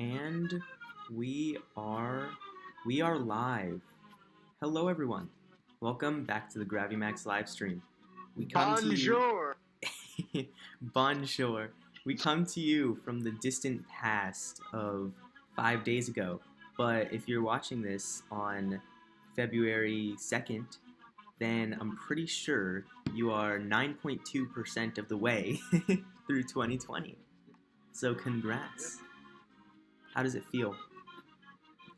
And we are live. Hello everyone. Welcome back to the GraviMax live stream. We come Bonjour. to you Bonjour. We come to you from the distant past of 5 days ago. But if you're watching this on February 2nd, then I'm pretty sure you are 9.2% of the way through 2020. So congrats. How does it feel?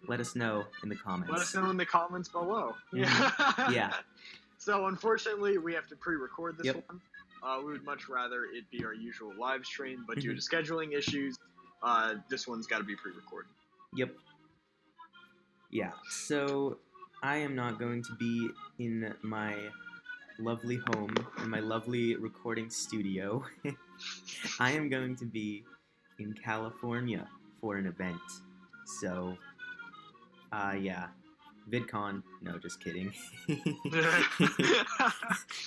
Let us know in the comments. Let us know in the comments below. Yeah. So unfortunately, we have to pre-record this Yep. one. We would much rather it be our usual live stream, but due to scheduling issues, this one's got to be pre-recorded. Yep. Yeah. So I am not going to be in my lovely home, in my lovely recording studio. I am going to be in California for an event. So, yeah. VidCon. No, just kidding.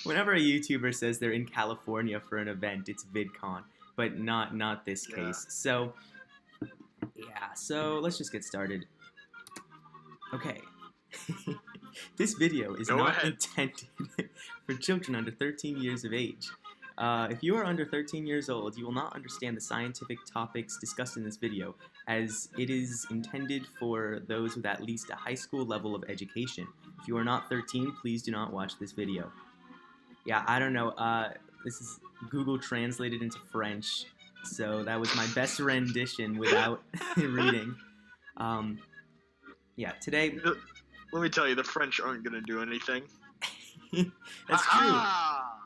Whenever a YouTuber says they're in California for an event, it's VidCon, but not this case. So, yeah. So let's just get started. Okay. This video is not intended for children under 13 years of age. If you are under 13 years old, you will not understand the scientific topics discussed in this video, as it is intended for those with at least a high school level of education. If you are not 13, please do not watch this video. Yeah, I don't know. This is Google translated into French, so that was my best rendition without reading. Yeah, today... Let me tell you, the French aren't going to do anything. That's true.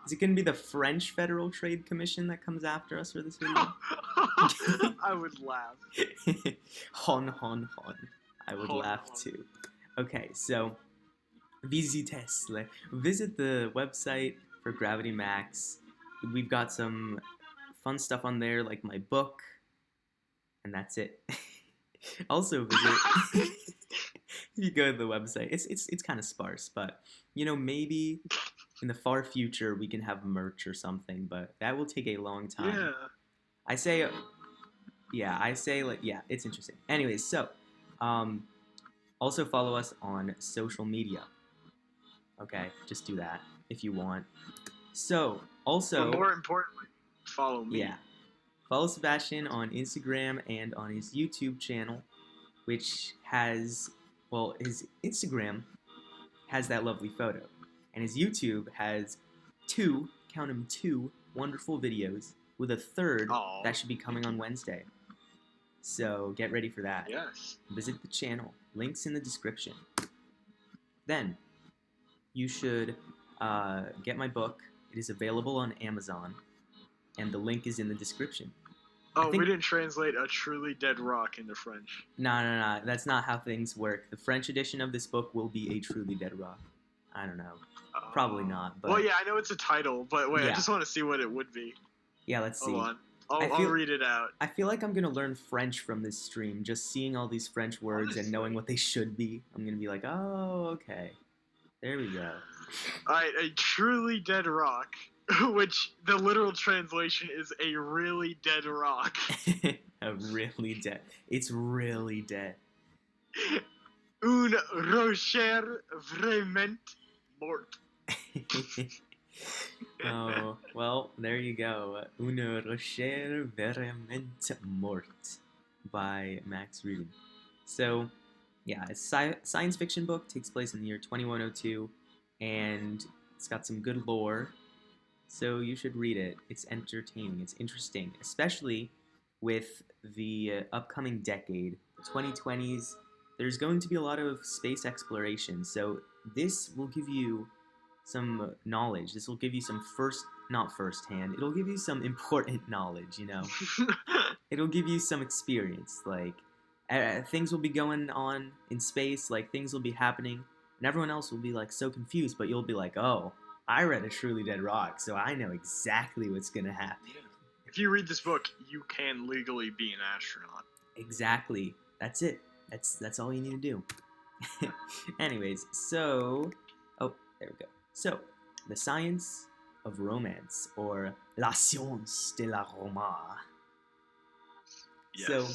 Is it going to be the French Federal Trade Commission that comes after us for this video? I would laugh. Hon, hon, hon. I would laugh too. Okay, so visit the website for Gravity Max. We've got some fun stuff on there, like my book, and that's it. Also visit. You go to the website. It's kind of sparse, but maybe in the far future we can have merch or something, but that will take a long time. Yeah. It's interesting. Anyways, so also follow us on social media. Okay, just do that if you want. So also, but more importantly, follow me. Yeah, follow Sebastian on Instagram and on his YouTube channel, which has, well, his Instagram has that lovely photo, and his YouTube has two wonderful videos with a third that should be coming on Wednesday. So get ready for that. Yes. Visit the channel. Links in the description. Then you should get my book. It is available on Amazon, and the link is in the description. Oh, we didn't translate A Truly Dead Rock into French. No. That's not how things work. The French edition of this book will be A Truly Dead Rock. I don't know. Probably not. But well, yeah, I know it's a title, but wait, I just want to see what it would be. Yeah, let's see. Hold on. I'll read it out. I feel like I'm going to learn French from this stream, just seeing all these French words and knowing what they should be. I'm going to be like, oh, okay. There we go. Alright, A Truly Dead Rock, which the literal translation is a really dead rock. A really dead. It's really dead. Un rocher vraiment mort. Oh, well, there you go. Une rocher vraiment morte by Max Rudin. So, yeah, it's a science fiction book, takes place in the year 2102, and it's got some good lore, so you should read it. It's entertaining, it's interesting, especially with the upcoming decade, the 2020s. There's going to be a lot of space exploration, so this will give you some knowledge. This will give you some not firsthand, it'll give you some important knowledge, It'll give you some experience, like, things will be going on in space, like, things will be happening, and everyone else will be, like, so confused, but you'll be like, oh, I read A Truly Dead Rock, so I know exactly what's gonna happen. If you read this book, you can legally be an astronaut. Exactly. That's it. That's all you need to do. Anyways, so... Oh, there we go. So, the science of romance, or La Science de la Roma. Yes. So,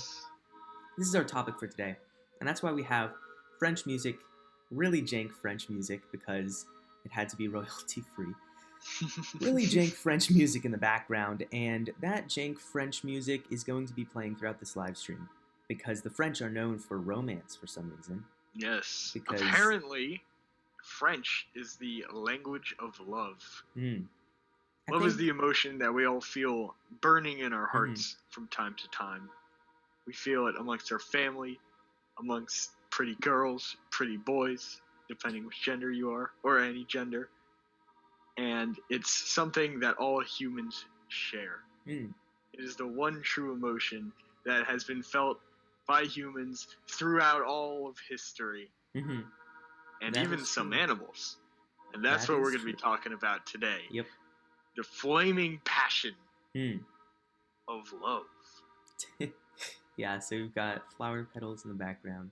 this is our topic for today, and that's why we have French music, really jank French music because it had to be royalty free. Really jank French music in the background, and that jank French music is going to be playing throughout this live stream because the French are known for romance for some reason. Yes. Because apparently, French is the language of love. I Love think, is the emotion that we all feel burning in our hearts from time to time. We feel it amongst our family, amongst pretty girls, pretty boys, depending which gender you are, or any gender. And it's something that all humans share. It is the one true emotion that has been felt by humans throughout all of history, and That even is some true. animals. And that's That what is we're going to be true. talking about today. Yep. The flaming passion Hmm. of love. Yeah, so we've got flower petals in the background.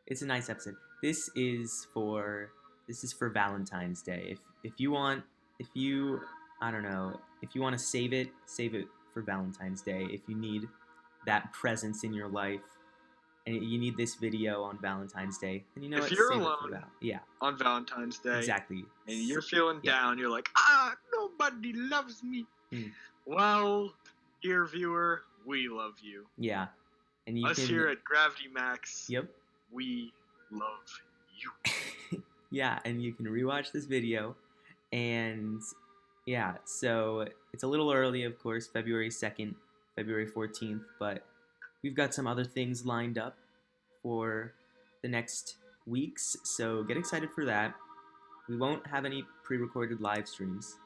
It's a nice episode. This is for Valentine's Day. If you want if you want to save it for Valentine's Day. If you need that presence in your life and you need this video on Valentine's Day, then you know If what, you're save alone it for yeah, on Valentine's Day, exactly. and you're feeling Yeah. down, you're like, nobody loves me. Hmm. Well, dear viewer, we love you. Yeah. And you Us can here at Gravity Max, Yep. we love you. Yeah, and you can rewatch this video. And yeah, so it's a little early, of course, February 2nd, February 14th, but we've got some other things lined up for the next weeks, so get excited for that. We won't have any pre-recorded live streams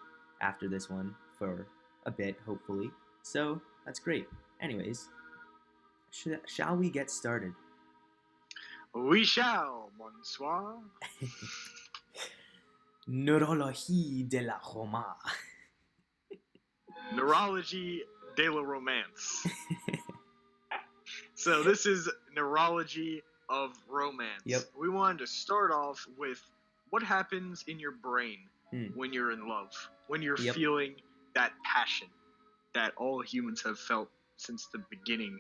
after this one for a bit, hopefully. So that's great. Anyways, shall we get started? We shall, bonsoir. Neurologie de la Romance. Neurology de la Romance. So this is Neurology of Romance. Yep. We wanted to start off with what happens in your brain when you're in love, when you're feeling that passion that all humans have felt since the beginning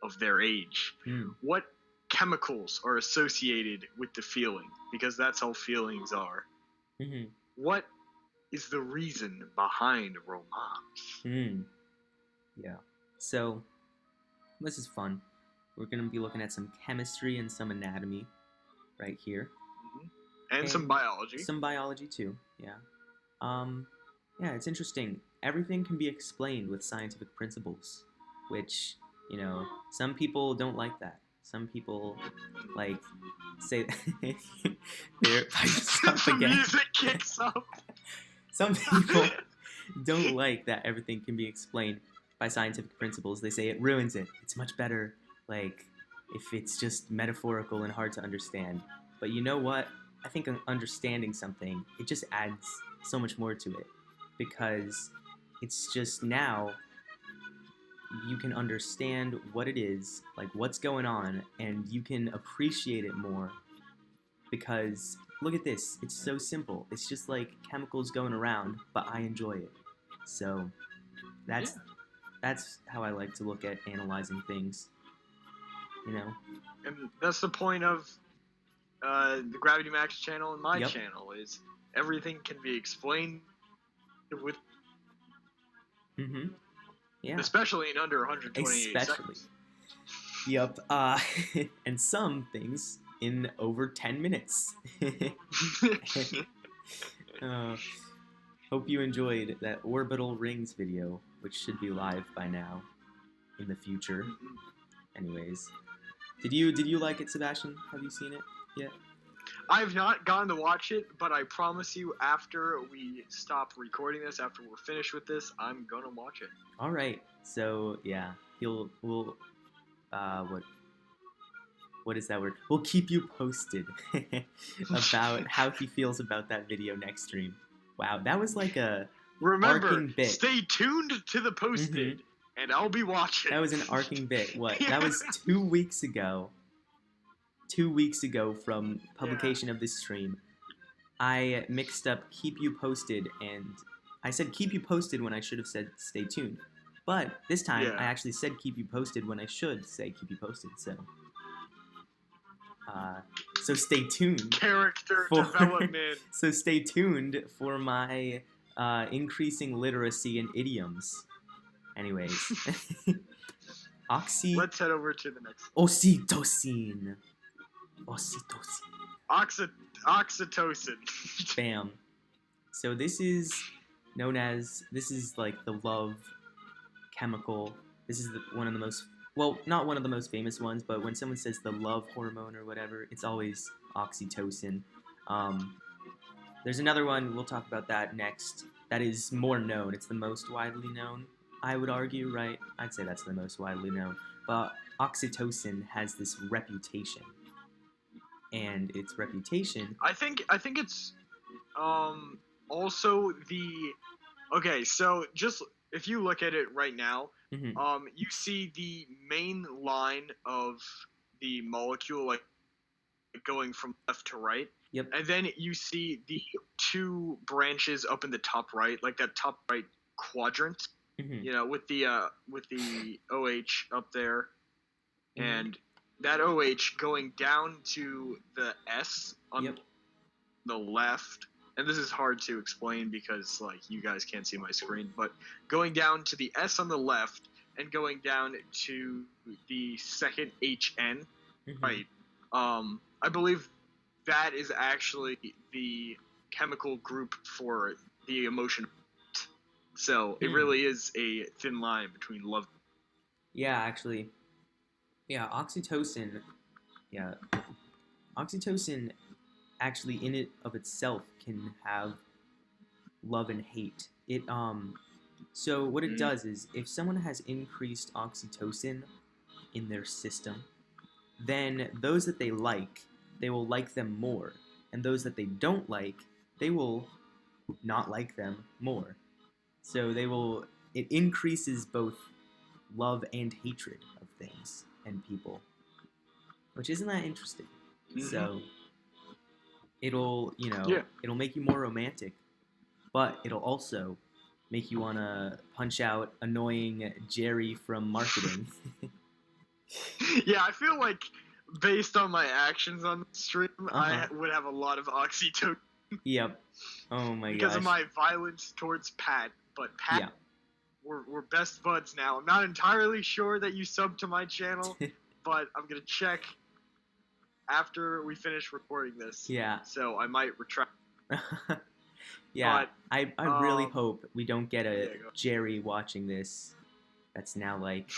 of their age. What chemicals are associated with the feeling? Because that's how feelings are. What is the reason behind romance? Yeah. So, this is fun. We're going to be looking at some chemistry and some anatomy right here. And some biology. Some biology, too. Yeah. Yeah, it's interesting. Everything can be explained with scientific principles, which, some people don't like that. Some people, say they're up The again. music kicks up. Some people don't like that everything can be explained by scientific principles. They say it ruins it. It's much better, if it's just metaphorical and hard to understand. But you know what? I think understanding something, it just adds so much more to it. Because it's just now you can understand what it is, what's going on, and you can appreciate it more. Because look at this, it's so simple. It's just like chemicals going around, but I enjoy it. So that's how I like to look at analyzing things. And that's the point of the Gravity Max channel and my channel is everything can be explained with Yeah. Especially in under 128 seconds. Yep. And some things in over 10 minutes. Hope you enjoyed that orbital rings video, which should be live by now in the future. Anyways, did you like it, Sebastian? Have you seen it yet? I've not gotten to watch it, but I promise you, after we stop recording this, after we're finished with this, I'm gonna watch it. All right. So yeah, we'll what is that word? We'll keep you posted about how he feels about that video next stream. Wow, that was like a arcing bit. Stay tuned to the posted, and I'll be watching. That was an arcing bit. What? That was 2 weeks ago. 2 weeks ago from publication of this stream. I mixed up keep you posted, and I said keep you posted when I should have said stay tuned. But this time I actually said keep you posted when I should say keep you posted. So So stay tuned. Character development. So stay tuned for my increasing literacy in idioms. Anyways, Let's head over to the next. Oxytocin. Oxytocin. Bam. So this is known as, this is like the love chemical. This is one of the most, well, not one of the most famous ones, but when someone says the love hormone or whatever, it's always oxytocin. There's another one, we'll talk about that next, that is more known. It's the most widely known, I would argue, right? I'd say that's the most widely known. But oxytocin has this reputation. And its reputation... I think it's also the... Okay, so just if you look at it right now, you see the main line of the molecule like going from left to right. Yep. And then you see the two branches up in the top right, like that top right quadrant. You know, with the OH up there, and that OH going down to the S on the left. And this is hard to explain because like you guys can't see my screen, but going down to the S on the left and going down to the second HN, right? I believe that is actually the chemical group for the emotion. So it really is a thin line between love. Yeah, actually. Yeah, oxytocin. Yeah. Oxytocin actually in it of itself can have love and hate. It so what it does is if someone has increased oxytocin in their system, then those that they will like them more. And those that they don't like, they will not like them more. So it increases both love and hatred of things and people. Which isn't that interesting? So it'll make you more romantic, but it'll also make you want to punch out annoying Jerry from marketing. Yeah, I feel like based on my actions on the stream, I would have a lot of oxytocin. Yep. Oh my gosh. Because of my violence towards Pat. But Pat, we're best buds now. I'm not entirely sure that you subbed to my channel, but I'm going to check after we finish recording this. Yeah. So I might retract. Yeah. But, I really hope we don't get a Jerry watching this that's now like,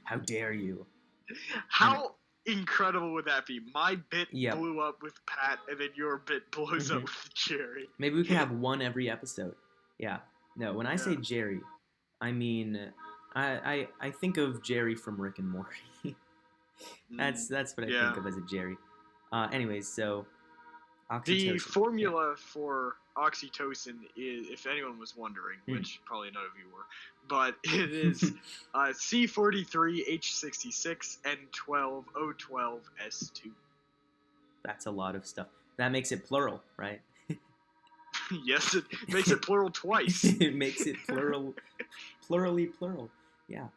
how dare you? How incredible would that be? My bit blew up with Pat, and then your bit blows up with Jerry. Maybe we could have one every episode. Yeah. No, when I say Jerry, I mean I think of Jerry from Rick and Morty. That's what I think of as a Jerry. Anyways, so oxytocin. The formula for oxytocin is, if anyone was wondering, which probably none of you were, but it is C43H66N12O12S2. That's a lot of stuff. That makes it plural, right? Yes, it makes it plural twice. It makes it plurally plural. Yeah.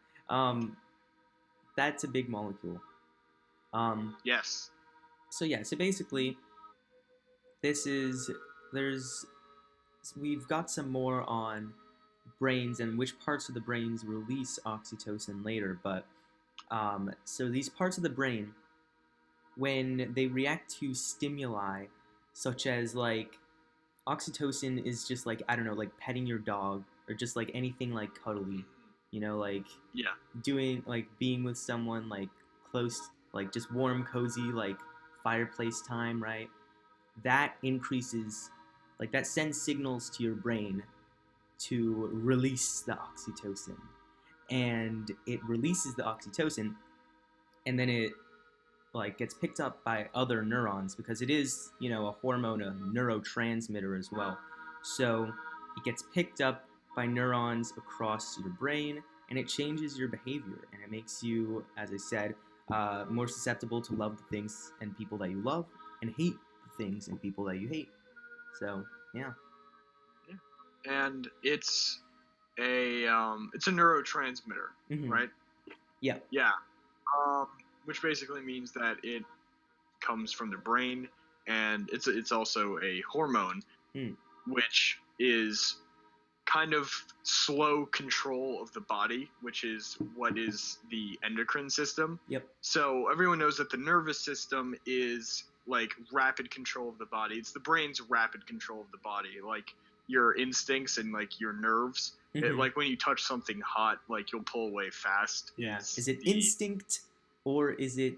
That's a big molecule. Yes. So basically, we've got some more on brains and which parts of the brains release oxytocin later, but so these parts of the brain, when they react to stimuli, such as like oxytocin is just like, I don't know, like petting your dog or just like anything like cuddly, like doing like being with someone like close, like just warm, cozy, like fireplace time, right? That increases, like that sends signals to your brain to release the oxytocin, and it releases the oxytocin, and then it like gets picked up by other neurons because it is, a hormone, a neurotransmitter as well. So it gets picked up by neurons across your brain, and it changes your behavior, and it makes you, as I said, more susceptible to love the things and people that you love, and hate the things and people that you hate. So and it's a neurotransmitter, right? Yeah. Yeah. Which basically means that it comes from the brain, and it's also a hormone, which is kind of slow control of the body, which is what is the endocrine system. Yep. So everyone knows that the nervous system is like rapid control of the body. It's the brain's rapid control of the body, like your instincts and like your nerves. Like when you touch something hot, like you'll pull away fast. Yeah. Is it instinct or is it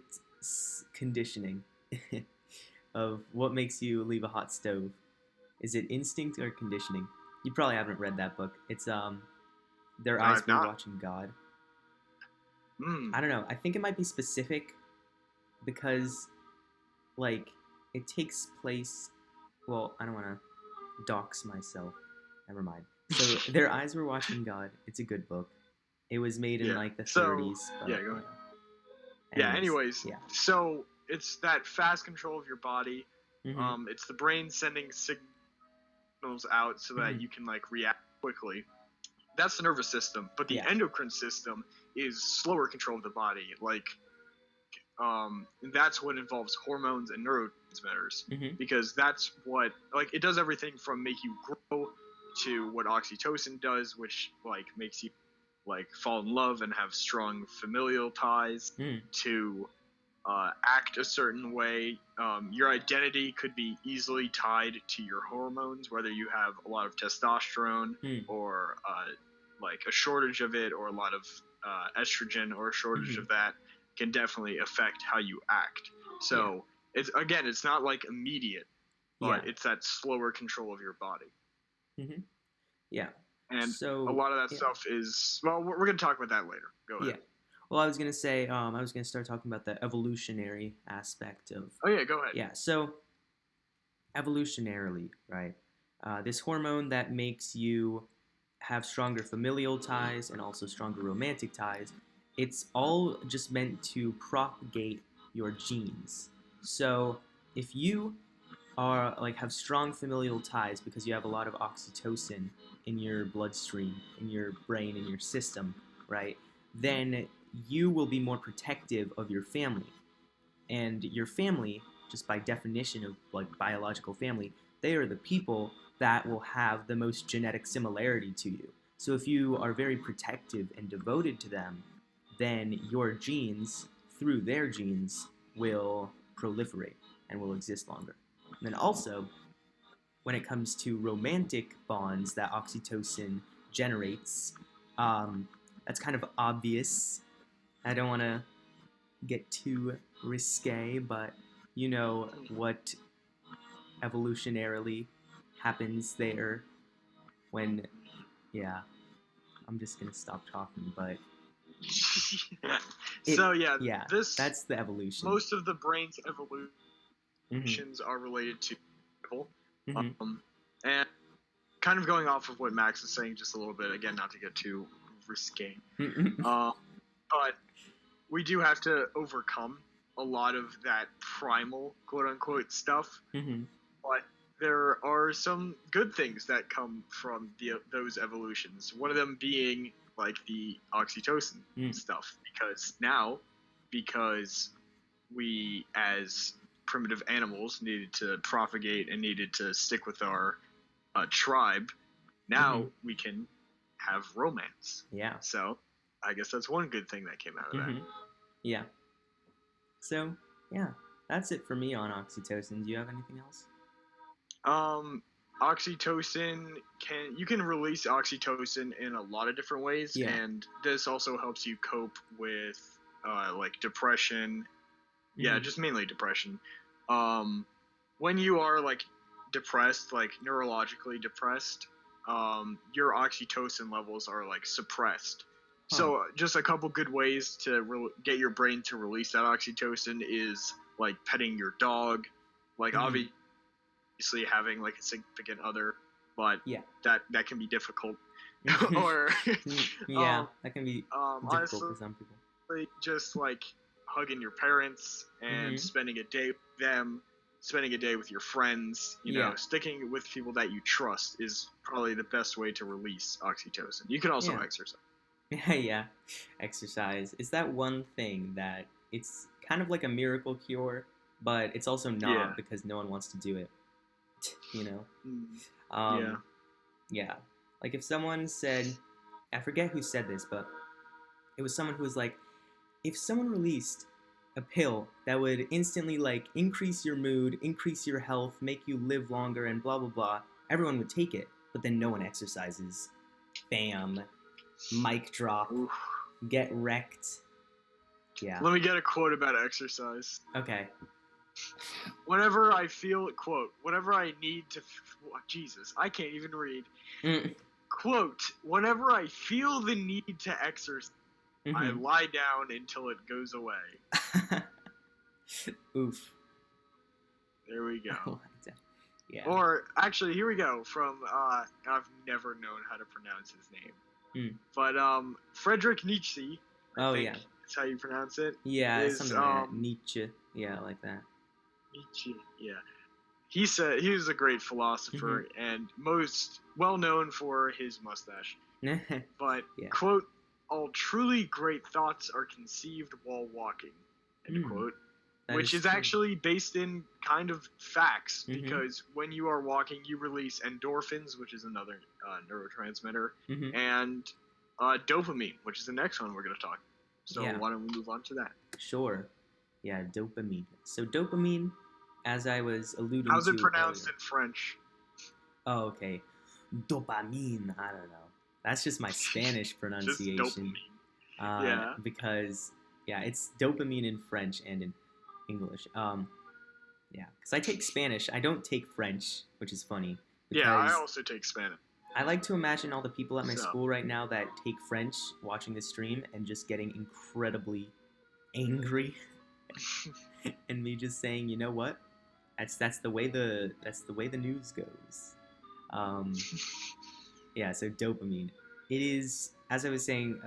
conditioning of what makes you leave a hot stove? Is it instinct or conditioning? You probably haven't read that book. It's Their Eyes Were Watching God. I don't know. I think it might be specific because, like, it takes place. Well, I don't want to dox myself. Never mind. So, Their Eyes Were Watching God. It's a good book. It was made in like the 30s. But, yeah, go ahead. Anyways. So it's that fast control of your body. It's the brain sending signals out so that you can like react quickly. That's the nervous system, but the endocrine system is slower control of the body. Like, that's what involves hormones and neurotransmitters, because that's what, like, it does everything from make you grow to what oxytocin does, which like makes you like fall in love and have strong familial ties, to act a certain way. Your identity could be easily tied to your hormones, whether you have a lot of testosterone or like a shortage of it, or a lot of estrogen or a shortage of that can definitely affect how you act. So it's not like immediate, but it's that slower control of your body. Yeah. And so, a lot of that stuff is, well, we're going to talk about that later. Go ahead. Yeah. Well, I was going to say, I was going to start talking about the evolutionary aspect of... Oh, yeah, go ahead. Yeah, so evolutionarily, right, this hormone that makes you have stronger familial ties and also stronger romantic ties, it's all just meant to propagate your genes. So if you are like have strong familial ties because you have a lot of oxytocin in your bloodstream, in your brain, in your system, right, then you will be more protective of your family. And your family, just by definition of like biological family, they are the people that will have the most genetic similarity to you. So if you are very protective and devoted to them, then your genes, through their genes, will proliferate and will exist longer. And then also, when it comes to romantic bonds that oxytocin generates, that's kind of obvious. I don't want to get too risque, but you know what evolutionarily happens there when... Yeah, I'm just going to stop talking, but... that's the evolution. Most of the brain's evolutions are related to survival. And kind of going off of what Max is saying just a little bit, again, not to get too risque, but we do have to overcome a lot of that primal, quote-unquote, stuff. But there are some good things that come from those evolutions. One of them being like the oxytocin stuff, because we as primitive animals needed to propagate and needed to stick with our tribe. Now we can have romance. Yeah. So I guess that's one good thing that came out of that. Yeah. So yeah, that's it for me on oxytocin. Do you have anything else? Oxytocin you can release oxytocin in a lot of different ways, and this also helps you cope with like depression. Yeah, just mainly depression. When you are like depressed, like neurologically depressed, your oxytocin levels are like suppressed. So just a couple good ways to get your brain to release that oxytocin is like petting your dog, like obviously having like a significant other, but that can be difficult. Or that can be difficult honestly, for some people. Just like hugging your parents and spending a day with them, spending a day with your friends, you know, sticking with people that you trust is probably the best way to release oxytocin. You can also exercise. Exercise is that one thing that it's kind of like a miracle cure, but it's also not Yeah. because no one wants to do it. You know. Yeah. Yeah. Like if someone said, I forget who said this, but it was someone who was like, if someone released a pill that would instantly like increase your mood, increase your health, make you live longer, and blah blah blah, everyone would take it. But then no one exercises. Bam. Mic drop. Oof. Get wrecked. Yeah. Let me get a quote about exercise. Okay. Whenever I feel, quote, whenever I need to, Jesus, I can't even read. Quote, whenever I feel the need to exercise, I lie down until it goes away. Oof. There we go. Yeah. Or, actually, here we go from, I've never known how to pronounce his name. But, Friedrich Nietzsche, I think that's how you pronounce it. Yeah, is, something like that. Nietzsche. Yeah, like that. Nietzsche, yeah. He said he was a great philosopher and most well known for his mustache. But quote, all truly great thoughts are conceived while walking, end quote. Which is actually based in kind of facts because when you are walking, you release endorphins, which is another neurotransmitter, and dopamine, which is the next one we're going to talk. So why don't we move on to that? Sure. Yeah, dopamine. So dopamine, as I was alluding to how's it pronounced in French? Oh, okay. Dopamine. I don't know. That's just my Spanish pronunciation. Just dopamine. Because, it's dopamine in French and in English. Because I take Spanish. I don't take French, which is funny. Yeah, I also take Spanish. I like to imagine all the people at my school right now that take French watching this stream and just getting incredibly angry. And me just saying, you know what? That's the way the news goes. So dopamine. It is, as I was saying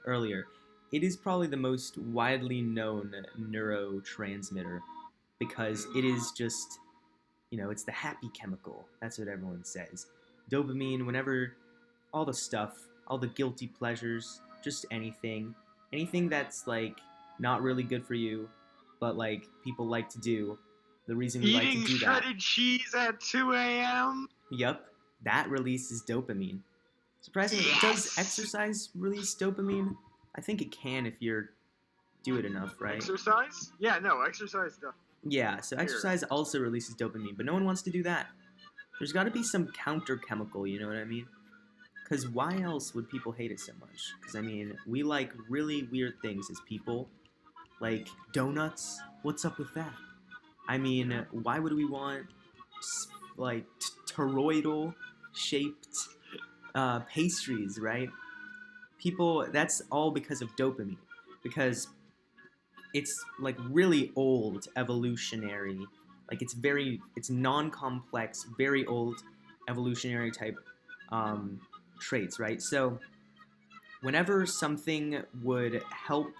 earlier, it is probably the most widely known neurotransmitter because it is just, it's the happy chemical. That's what everyone says. Dopamine, whenever all the stuff, all the guilty pleasures, just anything that's like not really good for you, but like people like to do. The reason we like to do that. Eating shredded cheese at 2 a.m. Yup, that releases dopamine. Surprisingly, does exercise release dopamine? I think it can if you do it enough, right? Exercise? Yeah, no, exercise does. Yeah, so exercise also releases dopamine, but no one wants to do that. There's got to be some counter chemical, you know what I mean? Because why else would people hate it so much? Because, I mean, we like really weird things as people. Like donuts? What's up with that? I mean, why would we want, like, toroidal-shaped pastries, right? People, that's all because of dopamine. Because it's, like, really old evolutionary. Like, it's non-complex, very old evolutionary type traits, right? So, whenever something would help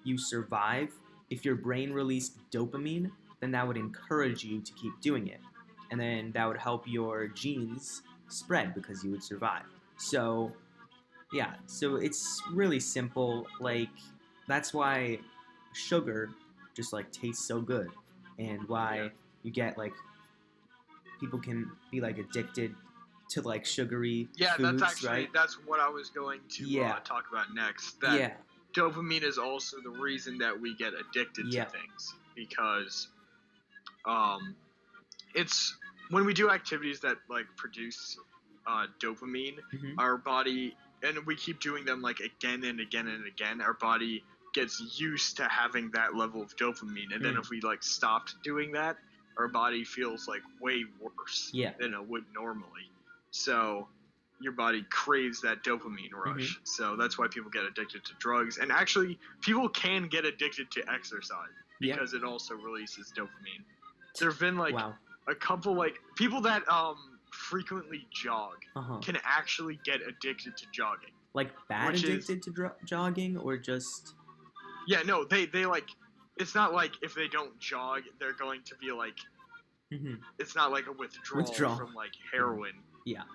you survive, if your brain released dopamine, then that would encourage you to keep doing it. And then that would help your genes spread because you would survive. So, so it's really simple. Like, that's why sugar just, like, tastes so good. And why you get, like, people can be, like, addicted to, like, sugary foods, that's actually, right? that's what I was going to talk about next. That dopamine is also the reason that we get addicted to things. Because it's when we do activities that like produce dopamine, our body, and we keep doing them like again and again and again, our body gets used to having that level of dopamine, and then if we like stopped doing that, our body feels like way worse than it would normally. So your body craves that dopamine rush. So that's why people get addicted to drugs, and actually people can get addicted to exercise because it also releases dopamine. There have been like a couple like people that frequently jog can actually get addicted to jogging. Like bad addicted to jogging, or just they like, it's not like if they don't jog they're going to be like it's not like a withdrawal from like heroin.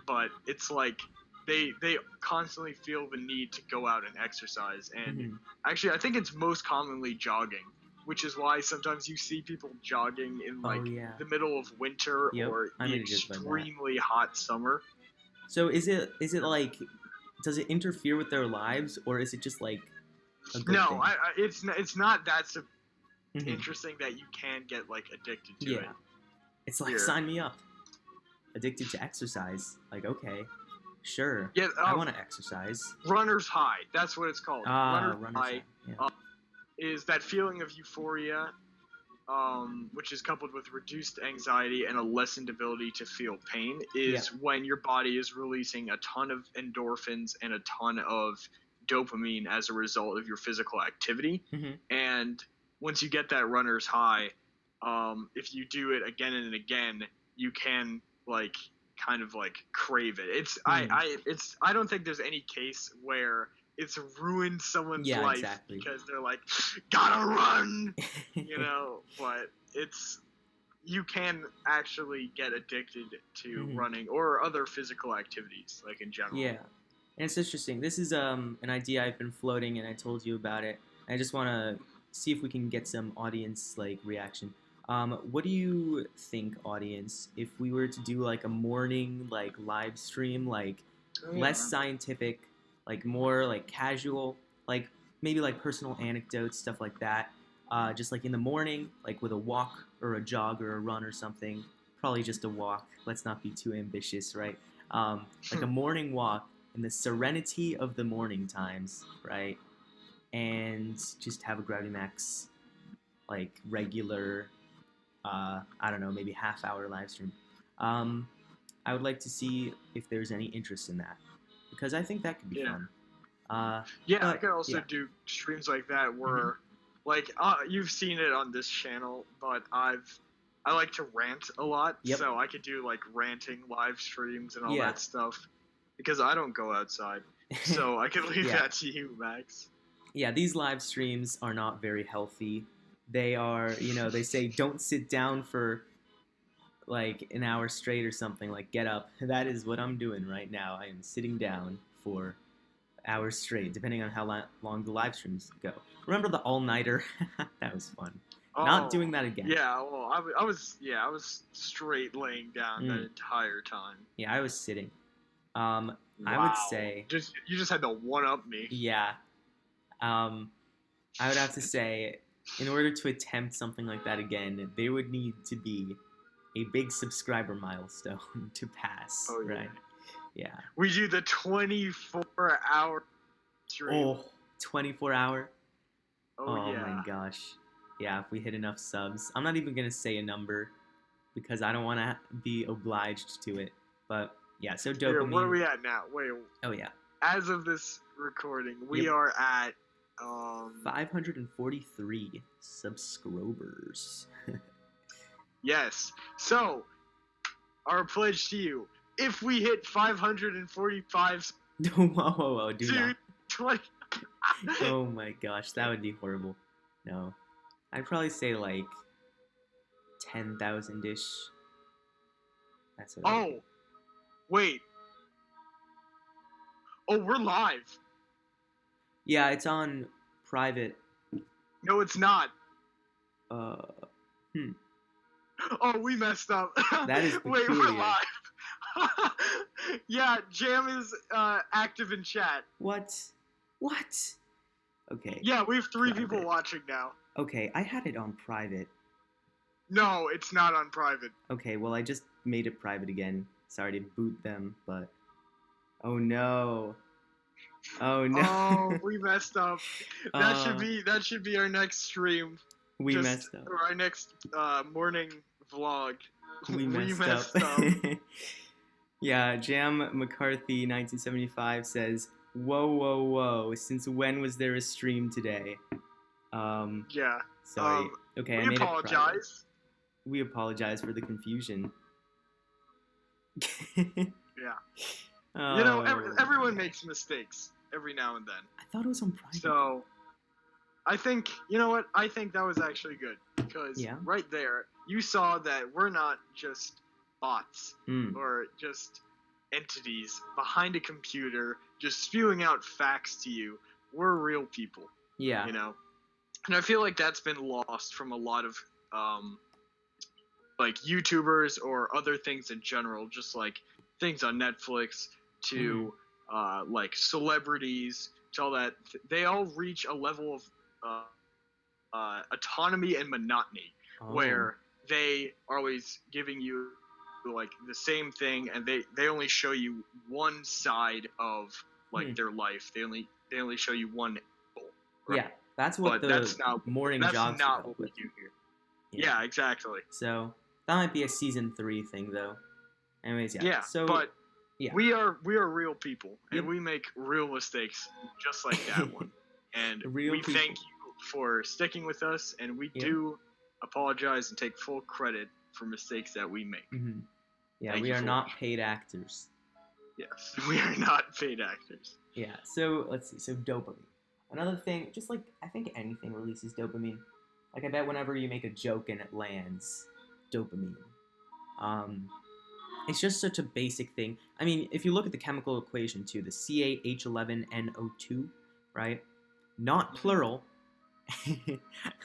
But it's like they constantly feel the need to go out and exercise, and actually I think it's most commonly jogging. which is why sometimes you see people jogging in like Oh yeah. the middle of winter Yep, or I the made a joke about that. extremely hot summer. So is it like, does it interfere with their lives, or is it just like a good No, thing? it's not that Mhm. interesting that you can get like addicted to Yeah. it. It's like, Here. sign me up. Addicted to exercise. Like, okay, sure. Yeah, I want to exercise. runner's high. That's what it's called. Runner's Runner's high high. Yeah. is that feeling of euphoria, which is coupled with reduced anxiety and a lessened ability to feel pain, is when your body is releasing a ton of endorphins and a ton of dopamine as a result of your physical activity. Mhm. And once you get that runner's high, if you do it again and again, you can like kind of like crave it. I don't think there's any case where it's ruined someone's life exactly. because they're like, gotta run, you know. But you can actually get addicted to running or other physical activities, like in general. Yeah, and it's interesting. This is an idea I've been floating, and I told you about it. I just want to see if we can get some audience like reaction. What do you think, audience, if we were to do like a morning like live stream, like less scientific, like more like casual, like maybe like personal anecdotes, stuff like that. Just like in the morning, like with a walk or a jog or a run or something. Probably just a walk. Let's not be too ambitious, right? Like a morning walk in the serenity of the morning times, right? And just have a Gravity Max, like regular, I don't know, maybe half-hour live stream. I would like to see if there's any interest in that, because I think that could be fun. I could also do streams like that where, like, you've seen it on this channel, but I like to rant a lot, so I could do like ranting live streams and all that stuff, because I don't go outside, so I could leave that to you, Max. Yeah, these live streams are not very healthy. They are, they say don't sit down for like an hour straight or something, like get up. That is what I'm doing right now. I am sitting down for hours straight, depending on how long the live streams go. Remember the all-nighter? That was fun. Not doing that again. Yeah, well, I was straight laying down that entire time. Yeah, I was sitting. I would say you just had to one-up me. Yeah. I would have to say, in order to attempt something like that again, there would need to be a big subscriber milestone to pass, right? Yeah. We do the 24-hour stream. Oh, 24-hour? Oh yeah. My gosh. Yeah, if we hit enough subs. I'm not even going to say a number because I don't want to be obliged to it. But yeah, so Dopamine. Where are we at now? Wait. Oh yeah. As of this recording, we are at 543 subscribers. Yes. So, our pledge to you: if we hit 545, whoa, do not. 20. Oh my gosh, that would be horrible. No, I'd probably say like 10,000-ish. That's what. Wait. Oh, we're live. Yeah, it's on private. No, it's not. Oh, we messed up. That is peculiar. Wait, we're live. Yeah, Jam is active in chat. What? Okay. Yeah, we have 3 people watching now. Okay, I had it on private. No, it's not on private. Okay, well, I just made it private again. Sorry to boot them, but... Oh no. Oh, we messed up. That should be our next stream. We messed up. Or our next morning vlog. We messed up. Yeah, Jam McCarthy 1975 says, whoa, since when was there a stream today? Yeah. Sorry. Okay, we apologize. We apologize for the confusion. Yeah. Everyone makes mistakes every now and then. I thought it was on private. So, I think, I think that was actually good. Because right there, you saw that we're not just bots or just entities behind a computer just spewing out facts to you. We're real people. Yeah. And I feel like that's been lost from a lot of like YouTubers or other things in general, just like things on Netflix to like celebrities to all that. They all reach a level of autonomy and monotony Oh. where they are always giving you like the same thing, and they only show you one side of like their life. They only show you one angle, right? Yeah, that's what But the morning that's jogs would not help what we with. do here. Yeah. Yeah, exactly. So that might be a season 3 thing, though. Anyways, yeah. Yeah, So but yeah. we are real people, Yep. and we make real mistakes, just like that one. And Real we people. thank you for sticking with us, and we Yep. do apologize and take full credit for mistakes that we make. Mm-hmm. Yeah, Thank we you are for not watching. paid actors. Yes, we are not paid actors. Yeah. So let's see. So dopamine. Another thing, just like I think anything releases dopamine. Like I bet whenever you make a joke and it lands, dopamine. Um, it's just such a basic thing. I mean, if you look at the chemical equation too, the CaH11NO2, right? Not plural,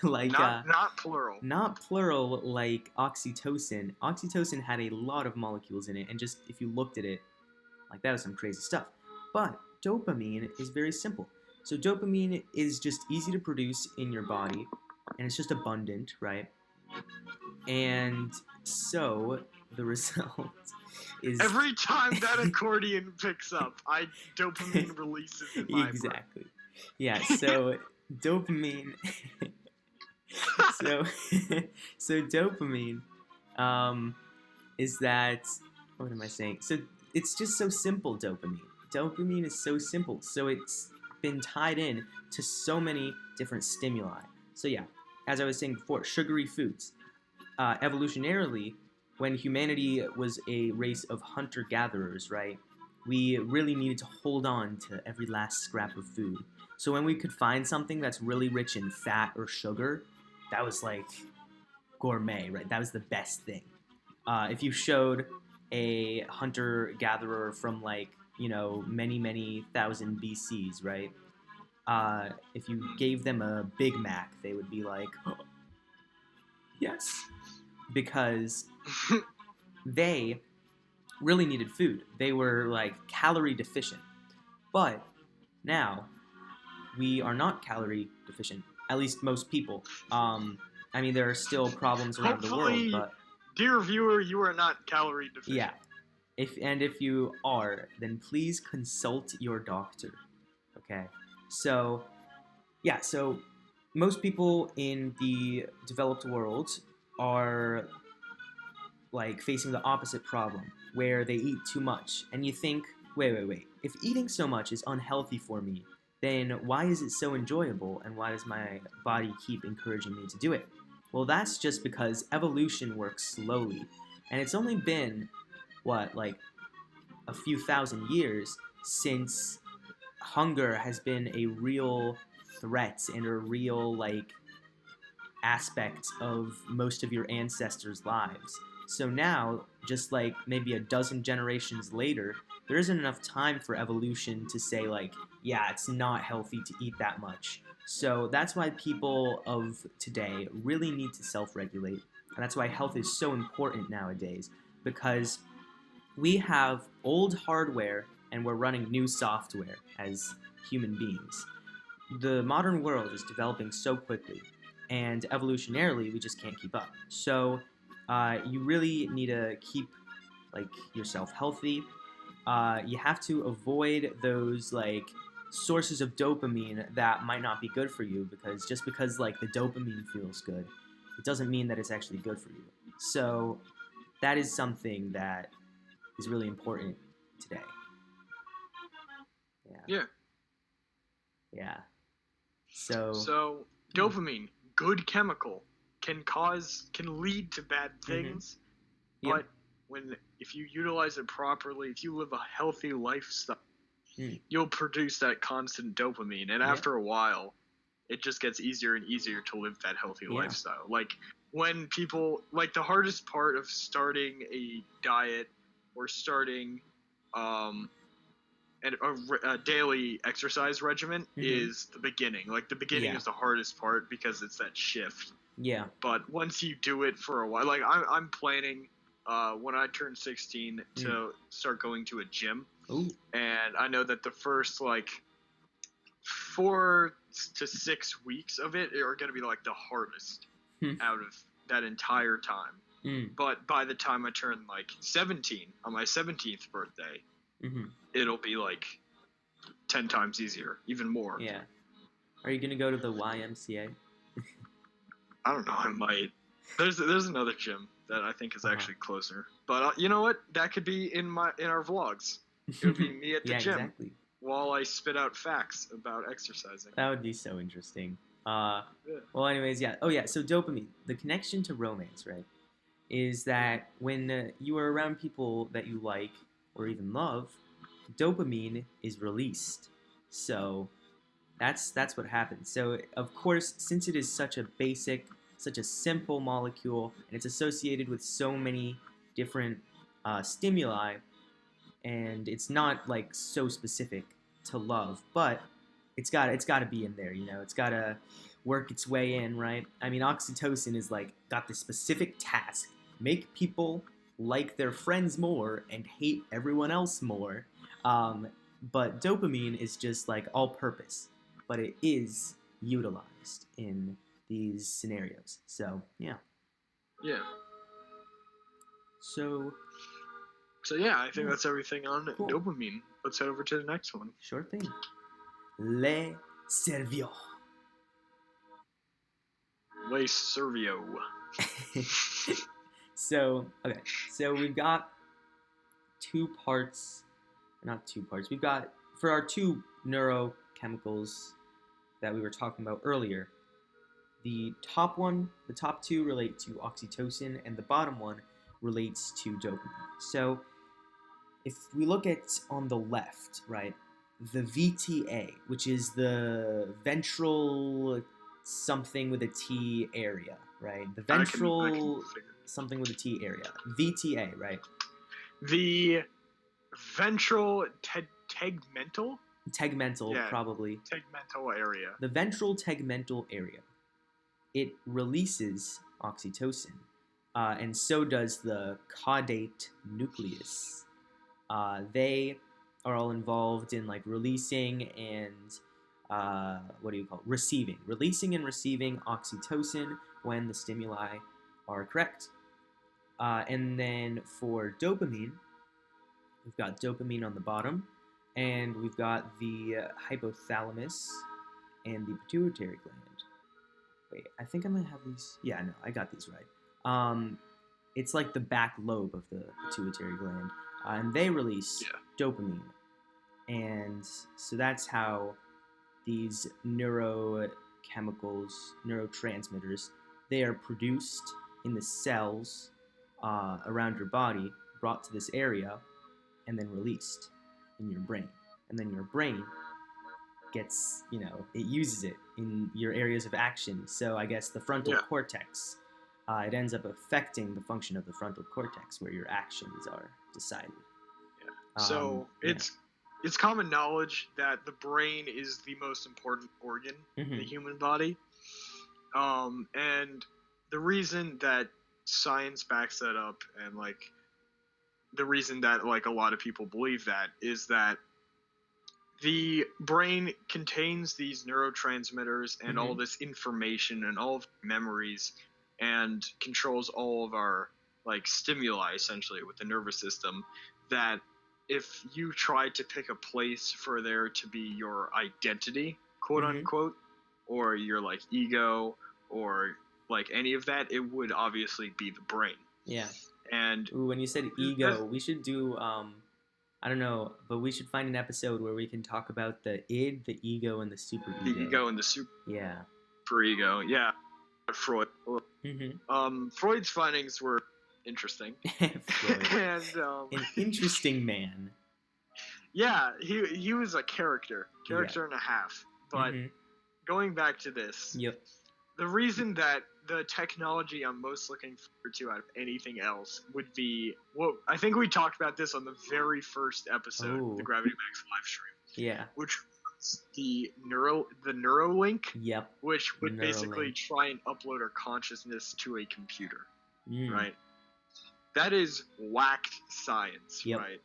like Not plural. not plural like oxytocin. Oxytocin had a lot of molecules in it, and just if you looked at it, like that was some crazy stuff. But dopamine is very simple. So dopamine is just easy to produce in your body, and it's just abundant, right? And so the result is Every time that accordion picks up, dopamine releases in my brain. exactly. Yeah, so dopamine so so dopamine is that, what am I saying? So it's just so simple, dopamine. Dopamine is so simple. So it's been tied in to so many different stimuli. So yeah, as I was saying before, sugary foods. Evolutionarily, when humanity was a race of hunter-gatherers, right? We really needed to hold on to every last scrap of food. So when we could find something that's really rich in fat or sugar, that was like gourmet, right? That was the best thing. If you showed a hunter gatherer from like many thousand BCs, right? If you gave them a Big Mac, they would be like, oh, yes, because they really needed food. They were like calorie deficient. But now we are not calorie deficient. At least most people. I mean, there are still problems around the world, Hopefully, but dear viewer, you are not calorie deficient. yeah. If you are, then please consult your doctor. Okay. So yeah, so most people in the developed world are like facing the opposite problem, where they eat too much, and you think, wait. If eating so much is unhealthy for me, then why is it so enjoyable, and why does my body keep encouraging me to do it? Well, that's just because evolution works slowly, and it's only been what, like a few thousand years since hunger has been a real threat and a real like aspect of most of your ancestors' lives. So now, just like maybe a dozen generations later, there isn't enough time for evolution to say, like, yeah, it's not healthy to eat that much. So that's why people of today really need to self regulate. And that's why health is so important nowadays, because we have old hardware and we're running new software as human beings. The modern world is developing so quickly, and evolutionarily, we just can't keep up. So, you really need to keep like yourself healthy. You have to avoid those like sources of dopamine that might not be good for you, because just because like the dopamine feels good, it doesn't mean that it's actually good for you. So that is something that is really important today. Yeah. Yeah. Yeah. So Dopamine, good chemical, can lead to bad things, Yep. but if you utilize it properly, if you live a healthy lifestyle, Mm. you'll produce that constant dopamine, and Yep. after a while, it just gets easier and easier to live that healthy Yeah. lifestyle. Like when people, like the hardest part of starting a diet or starting and a daily exercise regimen is the beginning. Like the beginning is the hardest part because it's that shift. Yeah. But once you do it for a while, like I'm planning when I turn 16 to start going to a gym. Ooh. And I know that the first like 4 to 6 weeks of it are going to be like the hardest out of that entire time. But by the time I turn like 17 on my 17th birthday, it'll be like 10 times easier, even more. Yeah. Are you gonna go to the YMCA? I don't know. I might. There's another gym that I think is actually closer. But you know what? That could be in our vlogs. It would be me at the gym while I spit out facts about exercising. That would be so interesting. Well, anyways, yeah. Oh, yeah. So dopamine, the connection to romance, right, is that when you are around people that you like or even love, dopamine is released. So that's what happens. So of course, since it is such a basic, such a simple molecule, and it's associated with so many different stimuli, and it's not like so specific to love, but it's got to be in there. You know, it's got to work its way in, right? I mean, oxytocin is like got this specific task: make people like their friends more and hate everyone else more. But dopamine is just like all-purpose, but it is utilized in these scenarios. So yeah. Yeah. So yeah, I think that's everything on dopamine. Let's head over to the next one. Sure thing. Le Cerveau. Le Cerveau. So we've got not two parts. We've got, for our two neurochemicals that we were talking about earlier, the top two relate to oxytocin, and the bottom one relates to dopamine. So if we look at on the left, right, the VTA, which is the ventral something with a T area, right? The ventral something with a T area. VTA, right? The ventral tegmental? Tegmental, probably. Tegmental area. The ventral tegmental area. It releases oxytocin, and so does the caudate nucleus. They are all involved in like releasing and releasing and receiving oxytocin when the stimuli are correct. And then for dopamine, we've got dopamine on the bottom, and we've got the hypothalamus and the pituitary gland. Wait, I think I might have these. Yeah, no, I got these right. It's like the back lobe of the pituitary gland, and they release dopamine. And so that's how these neurochemicals, neurotransmitters, they are produced in the cells around your body, brought to this area, and then released in your brain. And then your brain gets, it uses it in your areas of action. So I guess the frontal cortex, it ends up affecting the function of the frontal cortex where your actions are decided. Yeah. So it's common knowledge that the brain is the most important organ in the human body. And the reason that science backs that up, and like the reason that like a lot of people believe that, is that the brain contains these neurotransmitters and all this information and all of memories, and controls all of our like stimuli essentially with the nervous system, that if you try to pick a place for there to be your identity, quote unquote, or your like ego or like any of that, it would obviously be the brain. Yeah. And when you said ego, we should do I don't know, but we should find an episode where we can talk about the id, the ego, and the superego. The ego and the superego. Yeah. Freud. Freud's findings were interesting. And an interesting man. Yeah, he was a character and a half. But going back to this, the reason that the technology I'm most looking forward to out of anything else would be what I think we talked about this on the very first episode, Oh. the Gravity Max live stream, Yeah. which was the Neuralink, Yep. which would basically Neuralink. try and upload our consciousness to a computer, Mm. right? That is whacked science, Yep. right?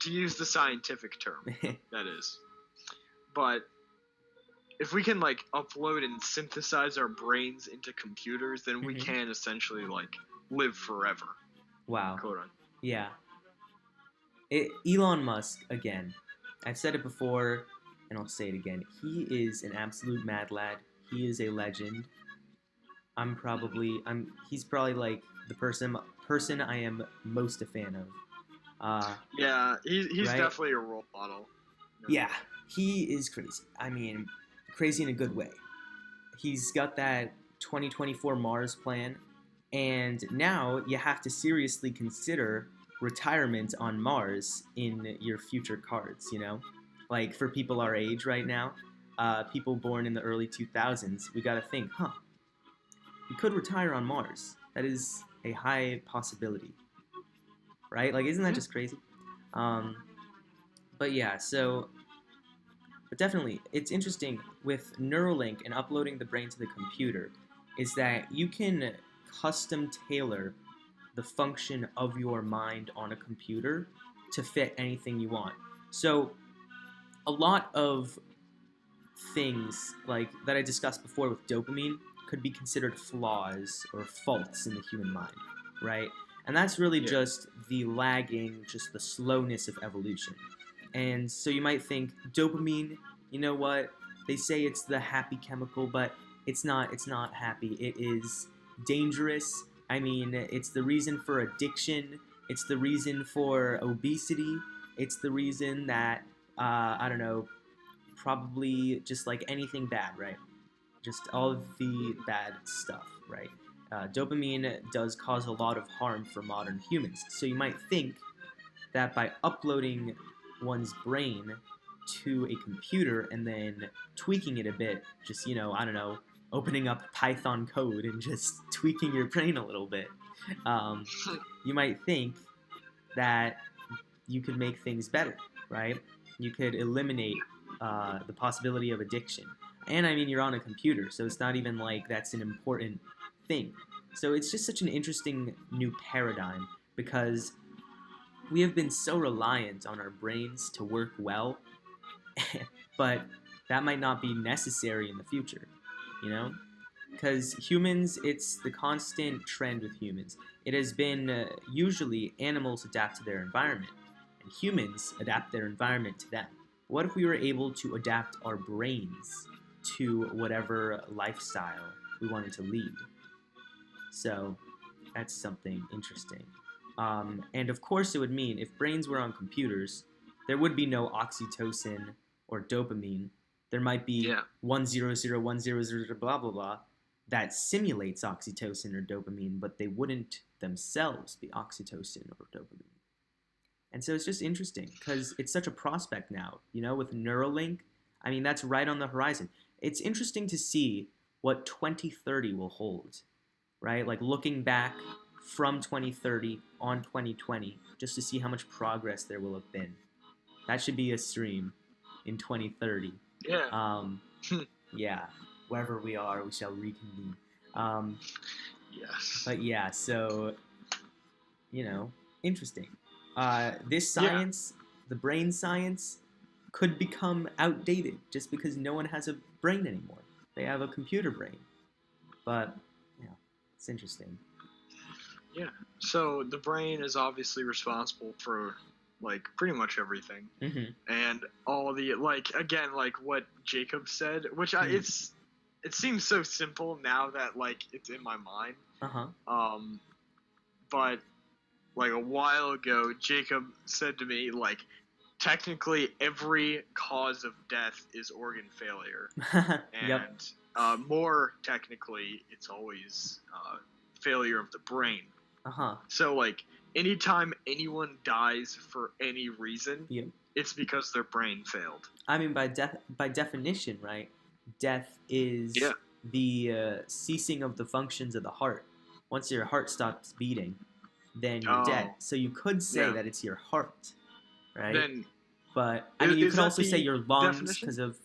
To use the scientific term, that is. But if we can like upload and synthesize our brains into computers, then we can essentially like live forever. Wow. Quote unquote. Yeah. Elon Musk, again, I've said it before, and I'll say it again. He is an absolute mad lad. He is a legend. He's probably like the person I am most a fan of. Yeah, he's right? definitely a role model. Yeah, he is crazy. I mean, crazy in a good way. He's got that 2024 Mars plan, and now you have to seriously consider retirement on Mars in your future cards, you know? Like, for people our age right now, people born in the early 2000s, we gotta think, we could retire on Mars. That is a high possibility, right? Like, isn't that just crazy? But yeah, but definitely, it's interesting with Neuralink and uploading the brain to the computer is that you can custom tailor the function of your mind on a computer to fit anything you want. So a lot of things like that I discussed before with dopamine could be considered flaws or faults in the human mind, right? And that's really just the lagging, just the slowness of evolution. And so you might think dopamine, you know what? They say it's the happy chemical, but it's not happy. It is dangerous. I mean, it's the reason for addiction. It's the reason for obesity. It's the reason that I don't know, probably just like anything bad, right? Just all of the bad stuff, right? Dopamine does cause a lot of harm for modern humans. So you might think that by uploading one's brain to a computer and then tweaking it a bit, just, you know, I don't know, opening up Python code and just tweaking your brain a little bit, you might think that you could make things better, right? You could eliminate the possibility of addiction. And I mean, you're on a computer, so it's not even like that's an important thing. So it's just such an interesting new paradigm because we have been so reliant on our brains to work well, but that might not be necessary in the future, you know? Because humans, it's the constant trend with humans. It has been usually animals adapt to their environment, and humans adapt their environment to them. What if we were able to adapt our brains to whatever lifestyle we wanted to lead? So that's something interesting. And of course, it would mean if brains were on computers, there would be no oxytocin or dopamine. There might be 100 blah blah blah that simulates oxytocin or dopamine, but they wouldn't themselves be oxytocin or dopamine. And so it's just interesting because it's such a prospect now, you know, with Neuralink. I mean, that's right on the horizon. It's interesting to see what 2030 will hold, right? Like looking back from 2030 on 2020, just to see how much progress there will have been. That should be a stream in 2030. Yeah. Yeah. Wherever we are, we shall reconvene. Yes. But yeah, so, you know, interesting. This science, the brain science, could become outdated just because no one has a brain anymore. They have a computer brain. But, yeah, it's interesting. Yeah. So the brain is obviously responsible for like pretty much everything, and all the like again like what Jacob said, which it seems so simple now that like it's in my mind. But like a while ago, Jacob said to me like, technically every cause of death is organ failure, and more technically, it's always failure of the brain. So like anytime anyone dies for any reason, it's because their brain failed. I mean, by definition, right? Death is the ceasing of the functions of the heart. Once your heart stops beating, then you're dead. Oh, So you could say yeah. that it's your heart, right? Then But I mean, you is could that also say the your lungs definition? because of.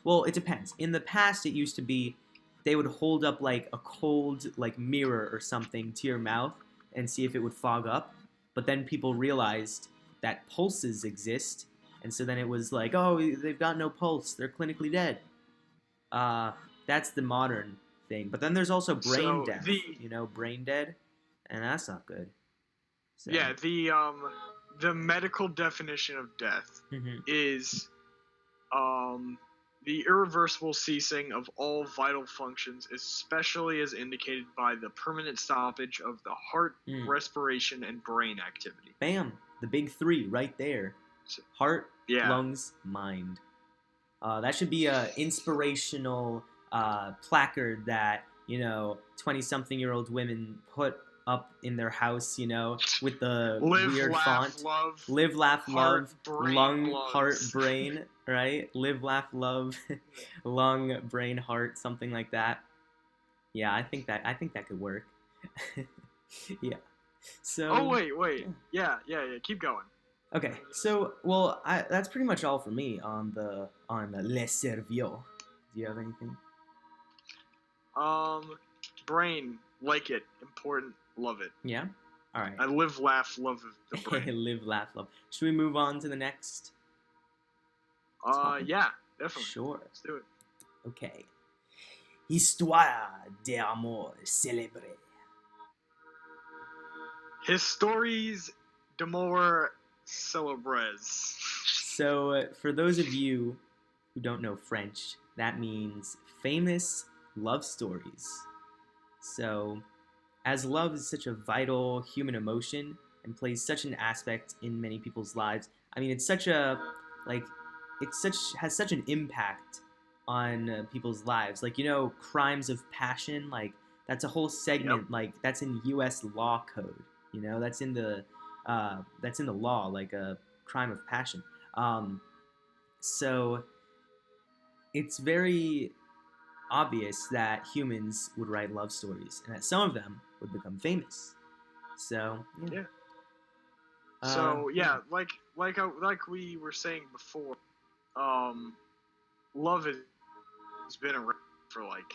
Well, it depends. In the past, it used to be they would hold up like a cold like mirror or something to your mouth and see if it would fog up. But then people realized that pulses exist, and so then it was like, oh, they've got no pulse. They're clinically dead. Uh, that's the modern thing. But then there's also brain So death. Brain dead, and that's not good. So. yeah, the medical definition of death Mm-hmm. is the irreversible ceasing of all vital functions, especially as indicated by the permanent stoppage of the heart, respiration, and brain activity. Bam! The big three right there. Heart, lungs, mind. That should be a inspirational placard that 20-something-year-old women put up in their house, with the weird font. Live, laugh, love, lung, heart, brain, right? Live, laugh, love, lung, brain, heart, something like that. Yeah, I think that could work. Yeah. So. Oh wait. Yeah. Keep going. Okay, so that's pretty much all for me on the Les Cerveaux. Do you have anything? Brain, like it, important, love it. Yeah. All right. I live, laugh, love the brain. Live, laugh, love. Should we move on to the next? Yeah, definitely. Sure. Let's do it. Okay. Histoire d'amour célèbre. Histories d'amour célèbres. So, for those of you who don't know French, that means famous love stories. So, as love is such a vital human emotion and plays such an aspect in many people's lives, I mean, it's such a has such an impact on people's lives. Like, crimes of passion, like that's a whole segment. Yep. Like that's in U.S. law code. That's in the law, like a crime of passion. So it's very obvious that humans would write love stories, and that some of them would become famous. So yeah. So yeah, like we were saying before, love has been around for like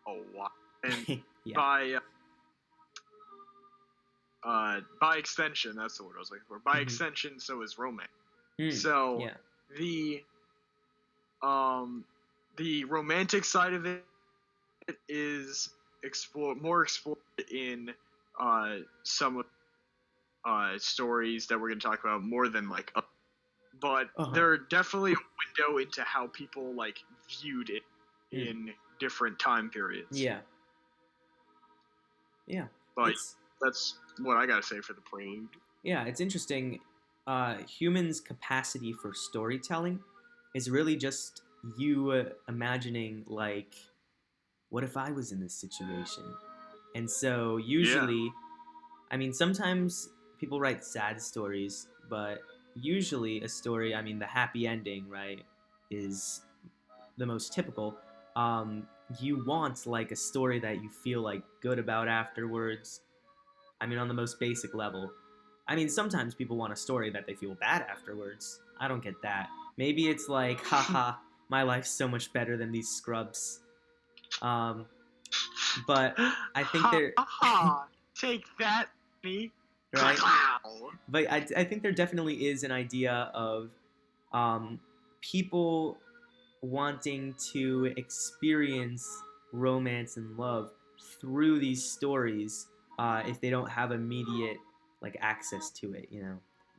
a while, and yeah. By extension, that's the word I was looking for. By extension, so is romance. So yeah. The romantic side of it is more explored in some stories that we're going to talk about more than like, but they're definitely a window into how people like viewed it in different time periods. Yeah. But that's what I gotta say for the prelude. Yeah, it's interesting. Humans' capacity for storytelling is really just you imagining, like, what if I was in this situation? And so usually, I mean, sometimes people write sad stories, but usually a story, I mean, the happy ending, right, is the most typical. You want, like, a story that you feel, like, good about afterwards. I mean, on the most basic level. I mean, sometimes people want a story that they feel bad afterwards. I don't get that. Maybe it's like, haha, my life's so much better than these scrubs. But I think they're... Take that, me. Right? But I think there definitely is an idea of people wanting to experience romance and love through these stories if they don't have immediate like access to it.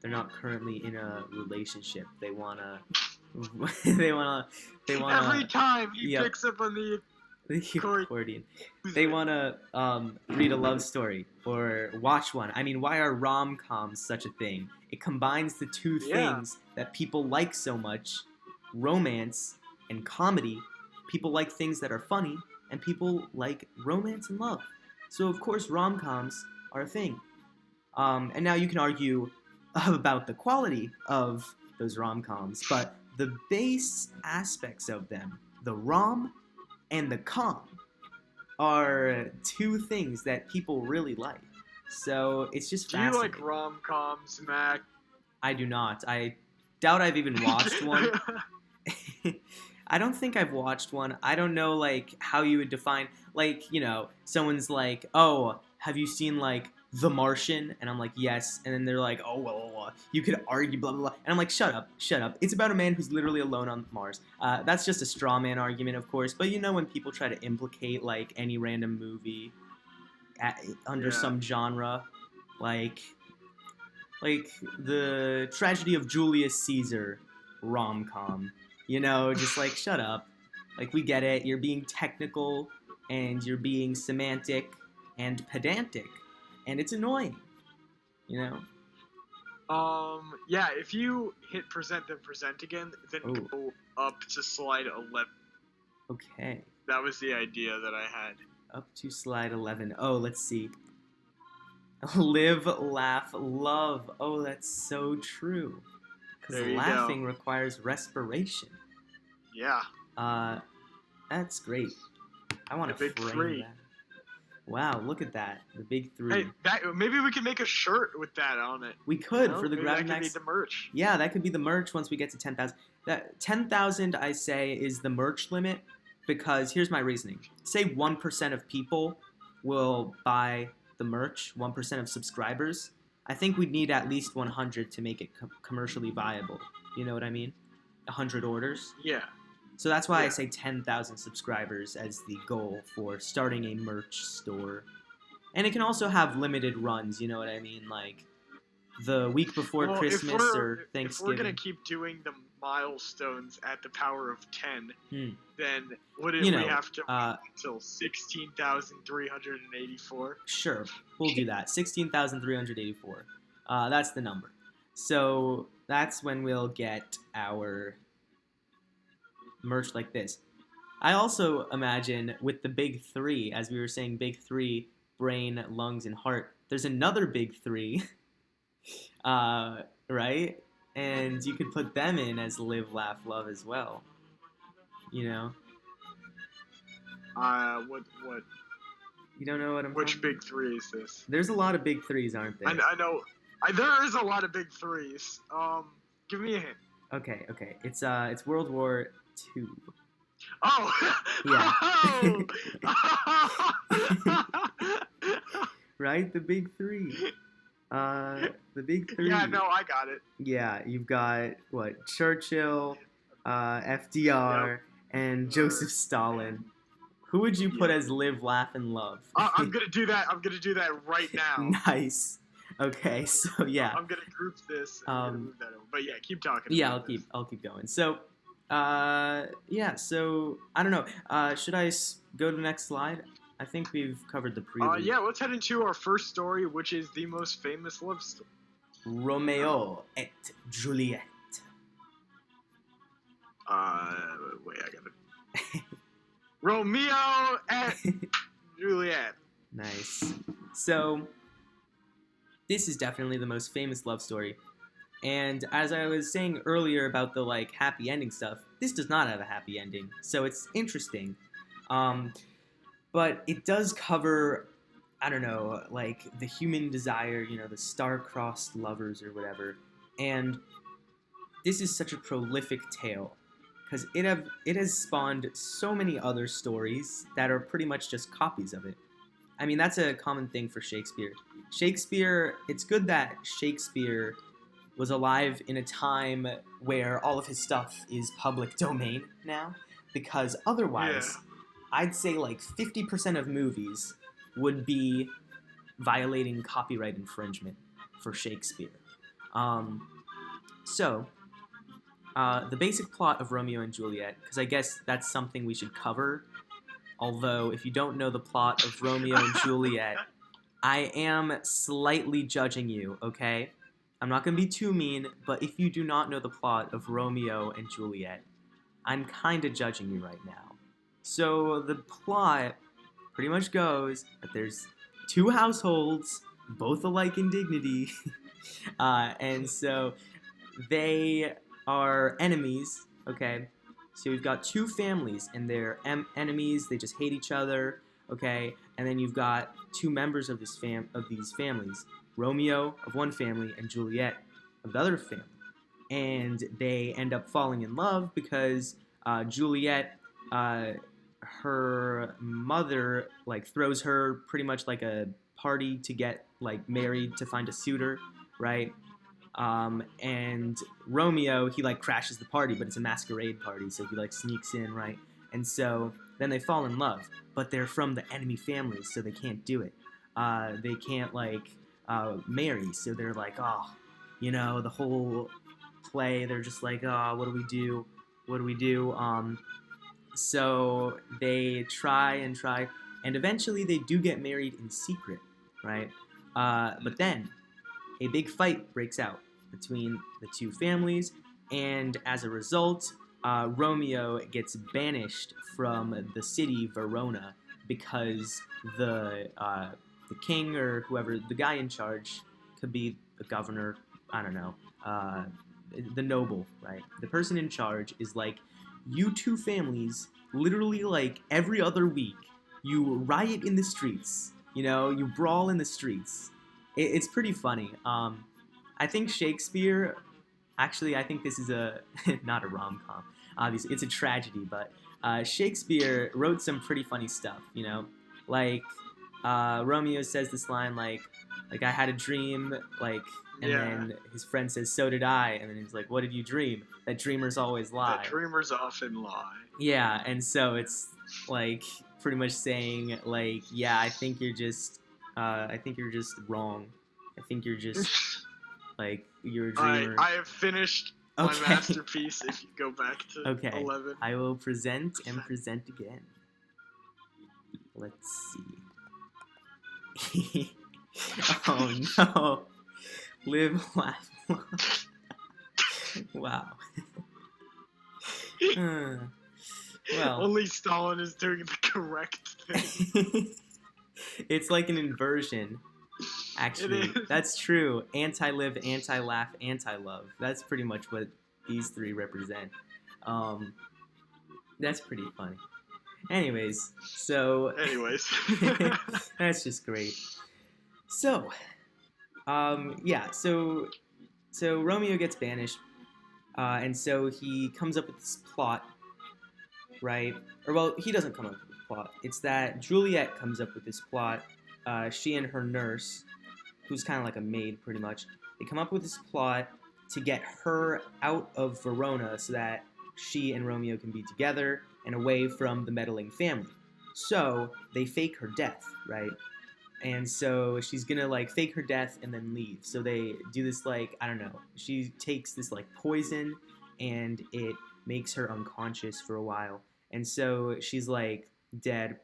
They're not currently in a relationship. They wanna every time he picks up on the accordion. They want to read a love story or watch one. I mean, why are rom-coms such a thing? It combines the two things that people like so much, romance and comedy. People like things that are funny, and people like romance and love. So, of course, rom-coms are a thing. And now you can argue about the quality of those rom-coms, but the base aspects of them, the rom and the com, are two things that people really like. So it's just Do you fascinating. like rom-coms, Mac? I do not. I doubt I've even watched one. I don't think I've watched one. I don't know, like, how you would define, like, someone's like, oh, have you seen, like, The Martian? And I'm like, yes. And then they're like, oh, well, you could argue, blah, blah, blah. And I'm like, shut up. It's about a man who's literally alone on Mars. That's just a straw man argument, of course. But when people try to implicate, like, any random movie under some genre, like the Tragedy of Julius Caesar rom-com. Just like, shut up. Like, we get it. You're being technical, and you're being semantic and pedantic, and it's annoying. Yeah, if you hit present, then present again, then go up to slide 11. Okay. That was the idea that I had. Up to slide 11. Oh, let's see. Live, laugh, love. Oh, that's so true. Because laughing requires respiration. Yeah. That's great. I want to frame three. that. Wow, look at that. The big three. Hey, maybe we can make a shirt with that on it. We could for the Grab Max. That could be the merch. Yeah, that could be the merch once we get to 10,000. That 10,000, I say, is the merch limit because here's my reasoning. Say 1% of people will buy the merch, 1% of subscribers. I think we'd need at least 100 to make it commercially viable. You know what I mean? 100 orders. Yeah. So that's why I say 10,000 subscribers as the goal for starting a merch store. And it can also have limited runs, you know what I mean? Like the week before Christmas or Thanksgiving. If we're going to keep doing the milestones at the power of 10, then wouldn't we have to wait until 16,384? Sure, we'll do that. 16,384. That's the number. So that's when we'll get our merch like this. I also imagine with the big three, as we were saying, big three, brain, lungs, and heart, there's another big three, right? And you could put them in as live, laugh, love as well. What? You don't know what I'm Which big three is this? There's a lot of big threes, aren't there? I know. There is a lot of big threes. Give me a hint. Okay. It's World War II. Oh! Yeah. Right? The big three. The big three. Yeah, no, I got it. Yeah, you've got, Churchill, FDR, and Joseph Stalin. Who would you put as live, laugh, and love? I'm gonna do that. I'm gonna do that right now. Nice. Okay, so yeah. I'm gonna group this. Move that over. But yeah, keep talking. Yeah, I'll keep going. So, so I don't know. Should I go to the next slide? I think we've covered the prelude. Yeah, let's head into our first story, which is the most famous love story. Romeo et Juliet. Wait, I got it. Romeo and Juliet. Nice. So, this is definitely the most famous love story. And as I was saying earlier about the, happy ending stuff, this does not have a happy ending. So it's interesting. But it does cover, I don't know, the human desire, the star-crossed lovers or whatever. And this is such a prolific tale. Because it has spawned so many other stories that are pretty much just copies of it. I mean, that's a common thing for Shakespeare. It's good that Shakespeare was alive in a time where all of his stuff is public domain now. Because otherwise, I'd say 50% of movies would be violating copyright infringement for Shakespeare. The basic plot of Romeo and Juliet, because I guess that's something we should cover. Although, if you don't know the plot of Romeo and Juliet, I am slightly judging you, okay? I'm not going to be too mean, but if you do not know the plot of Romeo and Juliet, I'm kind of judging you right now. So, the plot pretty much goes that there's two households, both alike in dignity, and so they are enemies, okay? So we've got two families, and they're enemies, they just hate each other. okay, and then you've got two members of these families, Romeo of one family and Juliet of the other family, and they end up falling in love because Juliet, her mother like throws her pretty much like a party to get like married to find a suitor, right? And Romeo, he like crashes the party, but it's a masquerade party, so he like sneaks in, right? And so then they fall in love, but they're from the enemy families, so they can't do it. They can't like marry, so they're like, oh, the whole play. They're just like, oh, what do we do? What do we do? So they try and try, and eventually they do get married in secret, right? But then a big fight breaks out between the two families, and as a result, Romeo gets banished from the city Verona because the king or whoever, the guy in charge, could be the governor, I don't know, the noble, right? The person in charge is like, you two families, literally like every other week, you riot in the streets, you brawl in the streets. It's pretty funny. I think Shakespeare, actually, I think this is not a rom-com, obviously, it's a tragedy, but Shakespeare wrote some pretty funny stuff, like Romeo says this line like I had a dream, like, and then his friend says, so did I, and then he's like, what did you dream? That dreamers always lie. That dreamers often lie. Yeah, and so it's like pretty much saying like, yeah, I think you're just wrong. I think you're just like, you're a dreamer. I have finished my masterpiece. If you go back to 11. I will present and present again. Let's see. Oh no. Live, laugh, love. Wow. Well, only Stalin is doing the correct thing. It's like an inversion. Actually, that's true. Anti-live, anti-laugh, anti-love. That's pretty much what these three represent. That's pretty funny. Anyways, that's just great. So, yeah, so Romeo gets banished, and so he comes up with this plot, right? Or, well, he doesn't come up with this plot. It's that Juliet comes up with this plot. She and her nurse, who's kind of like a maid, pretty much, they come up with this plot to get her out of Verona so that she and Romeo can be together and away from the meddling family. So they fake her death, right? And so she's gonna like fake her death and then leave. So they do this like, I don't know, she takes this like poison and it makes her unconscious for a while. And so she's like dead,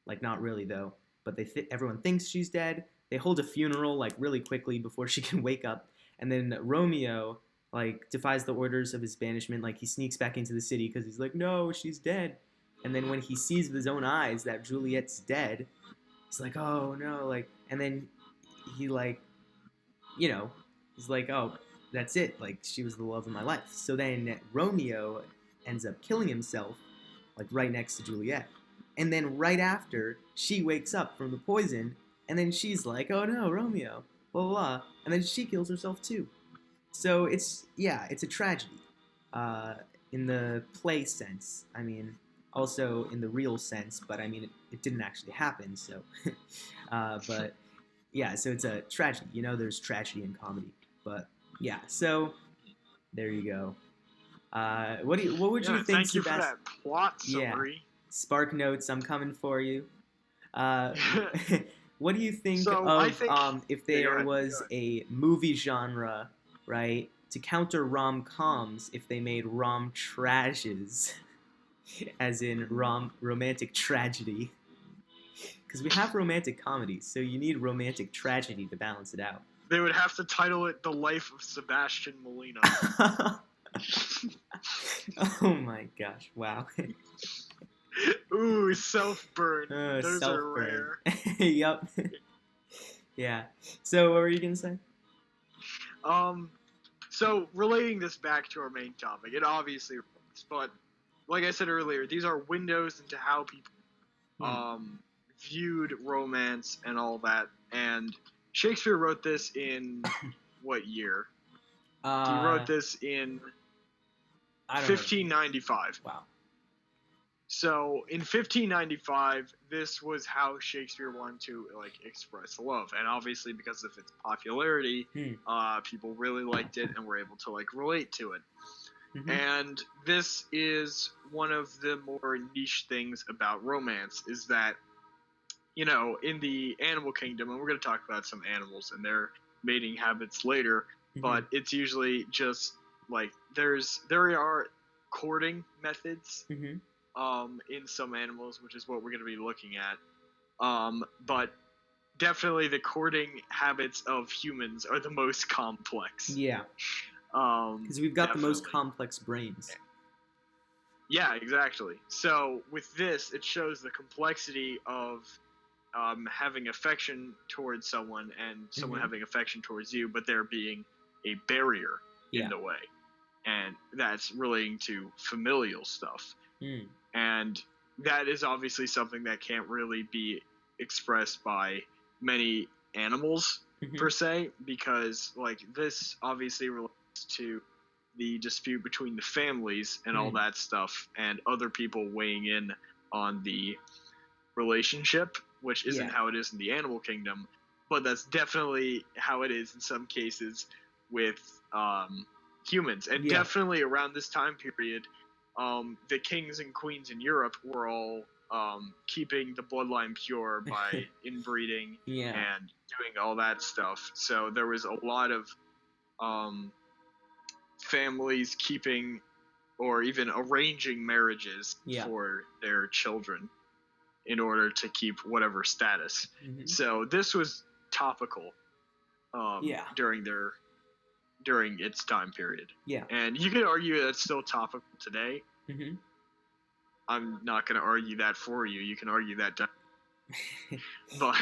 like not really though, but everyone thinks she's dead. They hold a funeral like really quickly before she can wake up. And then Romeo like defies the orders of his banishment, like he sneaks back into the city because he's like, no, she's dead. And then when he sees with his own eyes that Juliet's dead, he's like, oh no, like, and then he like, he's like, oh, that's it, like she was the love of my life. So then Romeo ends up killing himself, like right next to Juliet. And then right after, she wakes up from the poison, and then she's like, oh no, Romeo, blah blah blah, and then she kills herself too. So it's a tragedy, in the play sense. I mean, also in the real sense, but I mean, it didn't actually happen, so, but, yeah, so it's a tragedy, there's tragedy in comedy, but, yeah, so, there you go. What would you think, thank you for that plot summary. Yeah. Spark Notes, I'm coming for you. What do you think if there was a movie genre, right, to counter rom-coms if they made rom-trashes? As in romantic tragedy. Because we have romantic comedies, so you need romantic tragedy to balance it out. They would have to title it The Life of Sebastian Molina. Oh my gosh, wow. Ooh, self-burn. Those are rare. Yup. Yeah. So what were you going to say? So relating this back to our main topic, it obviously relates, but like I said earlier, these are windows into how people viewed romance and all that. And Shakespeare wrote this in what year? He wrote this in I don't 1595. know. Wow. So in 1595, this was how Shakespeare wanted to like express love, and obviously because of its popularity, people really liked it and were able to like relate to it. Mm-hmm. And this is one of the more niche things about romance is that, you know, in the animal kingdom, and we're going to talk about some animals and their mating habits later, but it's usually just like there are courting methods. In some animals, which is what we're going to be looking at. But definitely the courting habits of humans are the most complex. Yeah. Because we've got the most complex brains. Yeah, exactly. So with this, it shows the complexity of having affection towards someone and someone having affection towards you, but there being a barrier in the way. And that's relating to familial stuff. And that is obviously something that can't really be expressed by many animals per se, because like this obviously relates to the dispute between the families and all that stuff, and other people weighing in on the relationship, which isn't how it is in the animal kingdom, but that's definitely how it is in some cases with humans. And definitely around this time period, the kings and queens in Europe were all keeping the bloodline pure by inbreeding and doing all that stuff. So there was a lot of families keeping or even arranging marriages for their children in order to keep whatever status. So this was topical during its time period. And you could argue that it's still topical today. I'm not going to argue that for you. You can argue that. But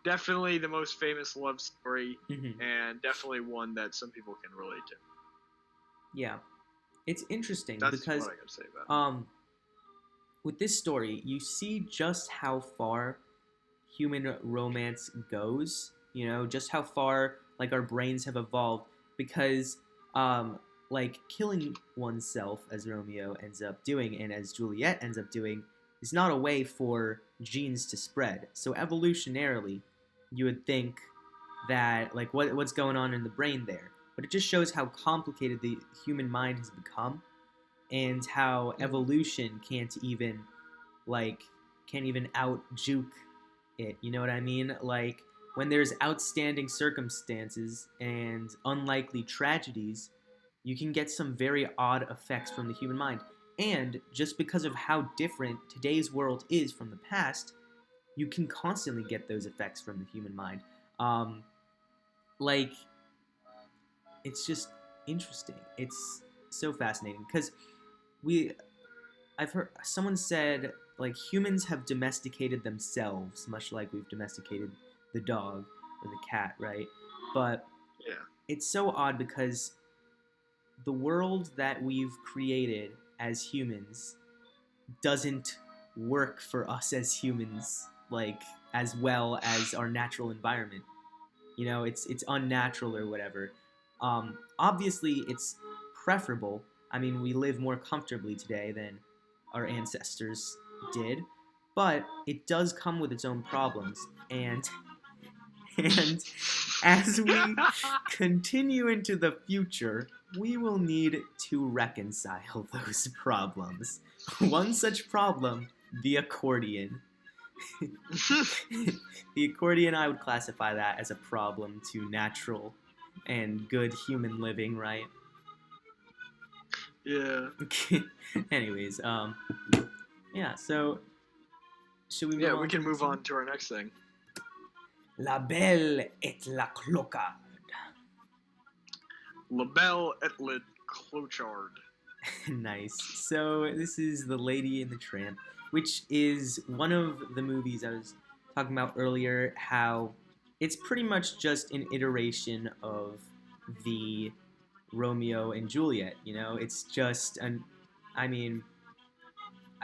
definitely the most famous love story, and definitely one that some people can relate to. Yeah. It's interesting That's because what I gotta say about it. With this story, you see just how far human romance goes, you know, just how far like our brains have evolved, because like killing oneself, as Romeo ends up doing and as Juliet ends up doing, is not a way for genes to spread. So evolutionarily, you would think that like what's going on in the brain there, but it just shows how complicated the human mind has become, and how evolution can't even out juke it. You know what I mean? Like when there's outstanding circumstances and unlikely tragedies, you can get some very odd effects from the human mind. And just because of how different today's world is from the past, you can constantly get those effects from the human mind. Like, it's just interesting. It's so fascinating because I've heard someone said like humans have domesticated themselves, much like we've domesticated the dog or the cat, right? But it's so odd because the world that we've created as humans doesn't work for us as humans like as well as our natural environment. You know, it's unnatural or whatever. Obviously, it's preferable. I mean, we live more comfortably today than our ancestors did, but it does come with its own problems. And as we continue into the future, we will need to reconcile those problems. One such problem, the accordion. The accordion, I would classify that as a problem to natural and good human living, right? Yeah. Anyways, yeah, so should we move on? Yeah, we can move on to our next thing. La Belle et la Clochard. La Belle et le Clochard. Nice. So this is The Lady and the Tramp, which is one of the movies I was talking about earlier, how it's pretty much just an iteration of the Romeo and Juliet, you know? It's just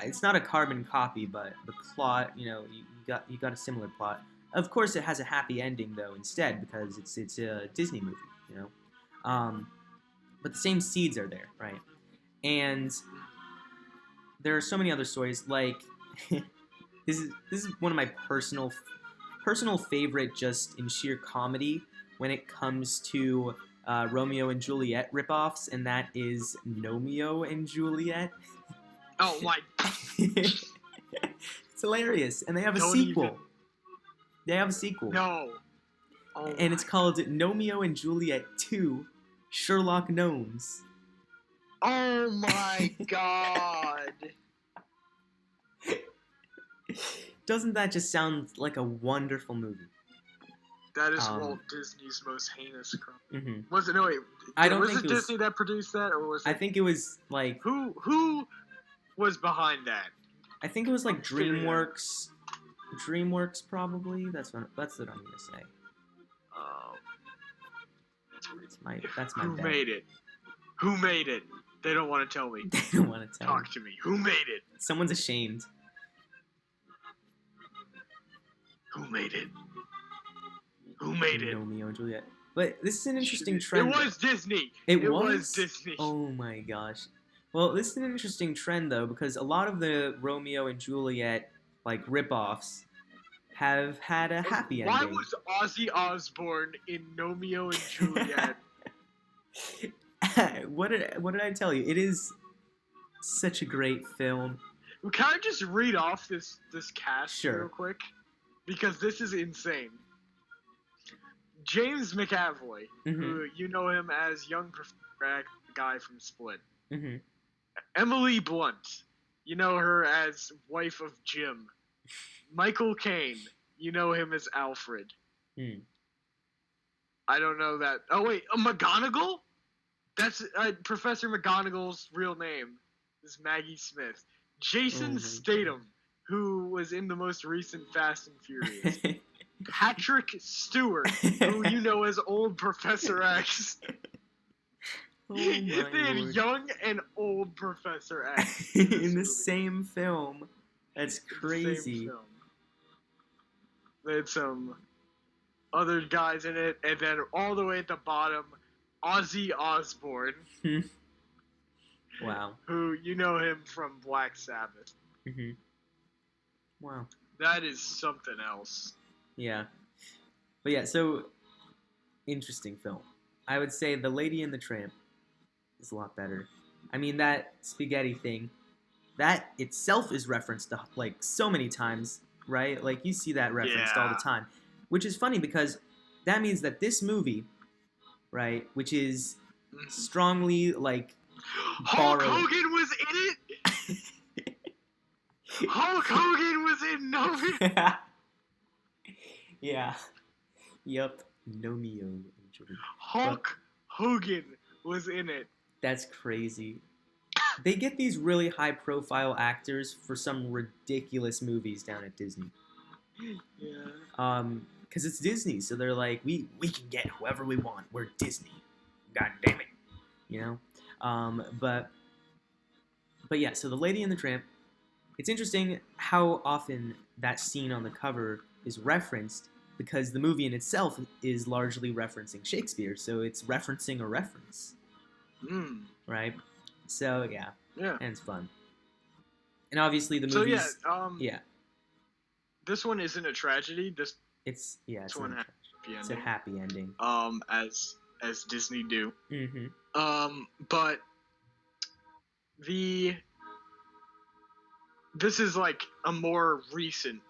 it's not a carbon copy, but the plot, you got a similar plot. Of course, it has a happy ending though instead because it's a Disney movie, you know. But the same seeds are there, right? And there are so many other stories. Like this is one of my personal favorite, just in sheer comedy when it comes to Romeo and Juliet ripoffs, and that is Nomeo and Juliet. Oh my! It's hilarious, and they have a Don't sequel. even- They have a sequel. No. Oh And it's called Nomeo and Juliet 2 Sherlock Gnomes. Oh my god! Doesn't that just sound like a wonderful movie? That is Walt Disney's most heinous crime. Mm-hmm. Was it? No, wait. I don't was think it it was- Disney that produced that, or was it? I think it was like Who was behind that? I think it was like Figure it out. DreamWorks. DreamWorks probably. That's what I'm gonna say. That's my Who bet. made it? Who made it? They don't want to tell me. They don't want to tell me. Talk to me. Who made it? Someone's ashamed. Who made it? Who made it? Romeo and Juliet. But this is an interesting trend. It was Disney. It was Disney. Oh my gosh. Well, this is an interesting trend though, because a lot of the Romeo and Juliet like ripoffs have had a happy ending. Why was Ozzy Osbourne in Romeo and Juliet? what did I tell you? It is such a great film. Can I just read off this cast Sure. real quick? Because this is insane. James McAvoy, who you know him as young guy from Split. Mm-hmm. Emily Blunt, you know her as wife of Jim. Michael Caine, you know him as Alfred. Mm. I don't know that. Oh wait, McGonagall? That's Professor McGonagall's real name is Maggie Smith. Jason Statham, who was in the most recent Fast and Furious. Patrick Stewart, who you know as old Professor X. Oh They my had Lord. young and old Professor X In the movie. same film. That's crazy. Same film. They had some other guys in it, and then all the way at the bottom, Ozzy Osbourne, Wow. who you know him from Black Sabbath. Mm-hmm. Wow. That is something else. Yeah. But yeah, so interesting film. I would say The Lady and the Tramp is a lot better. I mean, that spaghetti thing, that itself is referenced like so many times, right? Like you see that referenced all the time, which is funny because that means that this movie, right, which is strongly like Hulk borrowed. Hogan was in it. Hulk Hogan was in Novi. Yeah. Yep. Nomeo and Juliet. Hulk Hogan was in it. That's crazy. They get these really high-profile actors for some ridiculous movies down at Disney. Yeah. Because it's Disney, so they're like, we can get whoever we want. We're Disney. God damn it. You know? But yeah, so The Lady and the Tramp, it's interesting how often that scene on the cover is referenced because the movie in itself is largely referencing Shakespeare, so it's referencing a reference. Right? So, yeah. Yeah. And it's fun. And obviously the movie's... So, yeah. This one isn't a tragedy. It's one not happy it's a ending. happy ending. As Disney do. Mm-hmm. But this is like a more recent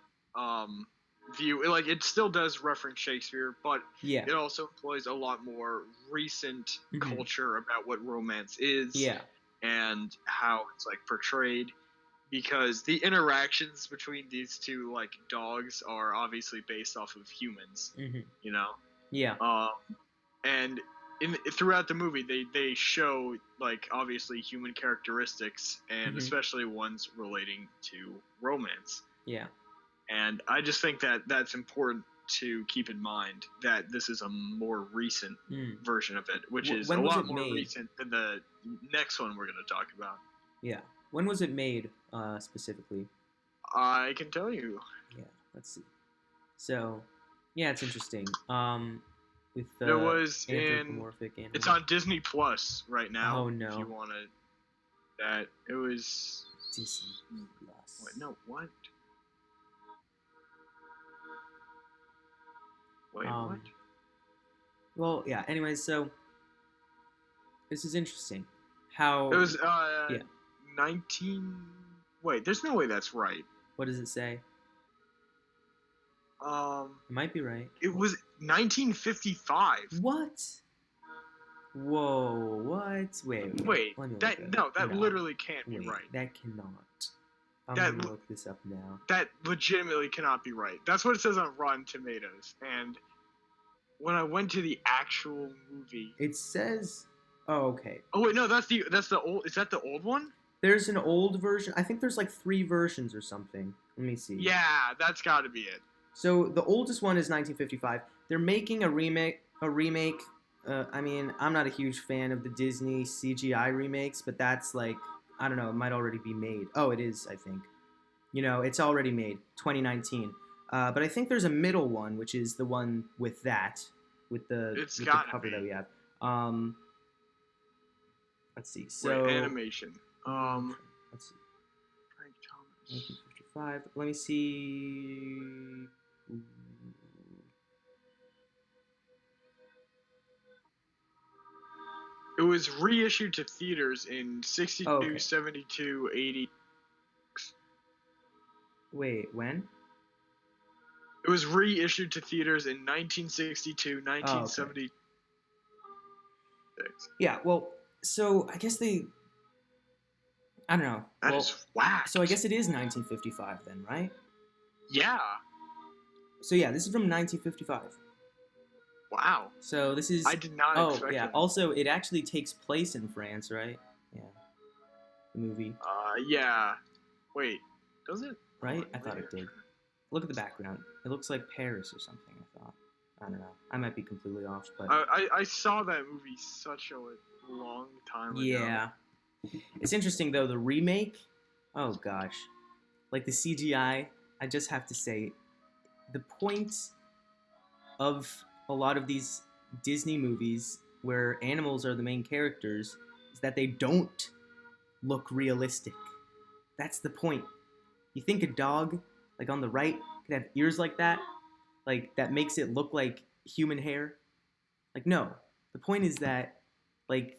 view. Like it still does reference Shakespeare, but Yeah. it also employs a lot more recent Mhm. culture about what romance is Yeah. and how it's like portrayed. Because the interactions between these two like dogs are obviously based off of humans, Mm-hmm. you know. Yeah. And throughout the movie, they show like obviously human characteristics and Mhm. especially ones relating to romance. Yeah. And I just think that that's important to keep in mind that this is a more recent version of it, which is When a was lot it more made? recent than the next one we're going to talk about. Yeah. When was it made specifically? I can tell you. Yeah, let's see. So, yeah, it's interesting. With It was anthropomorphic animals. It's on Disney Plus right now. Oh no. If you wanted that, it was Disney Plus. Wait, no, what? Wait, what? Well, yeah. Anyways, so this is interesting. How it was? Yeah. 19. Wait, there's no way that's right. What does it say? It might be right. It was 1955. What? Whoa! What? Wait. That literally can't be right. That cannot. I'm gonna look this up now. That legitimately cannot be right. That's what it says on Rotten Tomatoes. And when I went to the actual movie, it says, "Oh, okay." Oh wait, no, that's the old. Is that the old one? There's an old version. I think there's like 3 versions or something. Let me see. Yeah, that's got to be it. So the oldest one is 1955. They're making a remake. I mean, I'm not a huge fan of the Disney CGI remakes, but that's like, I don't know, it might already be made. Oh, it is, I think. It's already made, 2019. But I think there's a middle one, which is the one with the cover that we have. Let's see. So animation. Let's see. Frank Thomas. 1955. Let me see. It was reissued to theaters in 62, okay. 72, 80. Wait, when? It was reissued to theaters in 1962, 1970. Okay. Yeah, well, so I guess I don't know. That is whack. So I guess it is 1955 then, right? Yeah. So yeah, this is from 1955. Wow. So this is. I did not expect yeah. that. Also, it actually takes place in France, right? Yeah. The movie. Yeah. Wait, does it? Right? I thought it did. Look at the background. It looks like Paris or something, I thought. I don't know. I might be completely off, but... I saw that movie such a long time ago. Yeah. It's interesting, though, the remake... Oh, gosh. Like, the CGI, I just have to say, the point of a lot of these Disney movies where animals are the main characters is that they don't look realistic. That's the point. You think a dog, like on the right, could have ears like that? Like, that makes it look like human hair? Like, no. The point is that, like,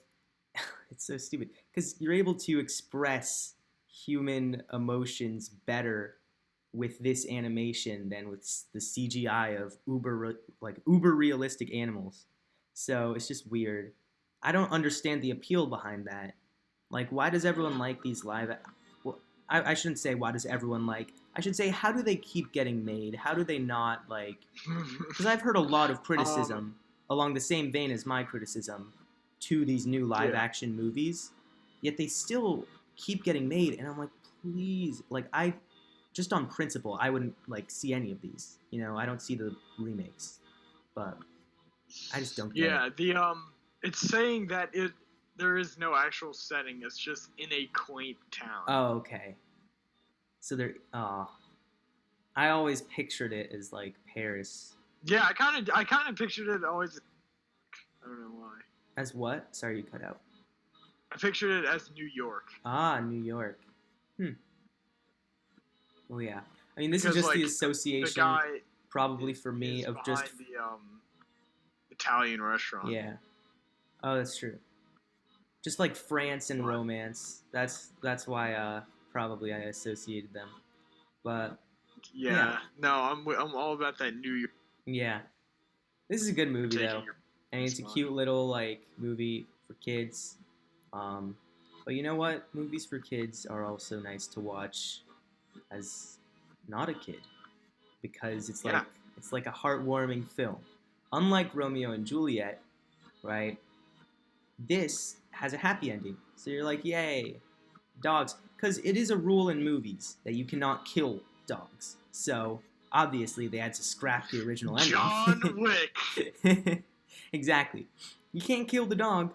it's so stupid. Because you're able to express human emotions better with this animation than with the CGI of uber realistic animals. So it's just weird. I don't understand the appeal behind that. Like, why does everyone like these live... Well, I shouldn't say why does everyone like... I should say, how do they keep getting made? How do they not, like... Because I've heard a lot of criticism along the same vein as my criticism to these new live-action movies, yet they still keep getting made, and I'm like, please, like, just on principle, I wouldn't, like, see any of these. I don't see the remakes, but I just don't get it. It's saying that there is no actual setting, it's just in a quaint town. Oh, okay. So I always pictured it as, like, Paris. Yeah, I kind of pictured it always. I don't know why. As what? Sorry, you cut out. I pictured it as New York. Ah, New York. Well, yeah. I mean, this is just the association, the guy probably for me, of just the Italian restaurant. Yeah. Oh, that's true. Just like France and romance. That's why probably I associated them. But yeah. No, I'm all about that New York. Yeah. This is a good movie though. I mean, it's a cute little like movie for kids. But you know what? Movies for kids are also nice to watch as not a kid, because it's like a heartwarming film. Unlike Romeo and Juliet, right? This has a happy ending. So you're like, yay, dogs. Because it is a rule in movies that you cannot kill dogs. So obviously they had to scrap the original ending. John Wick. Exactly. You can't kill the dog.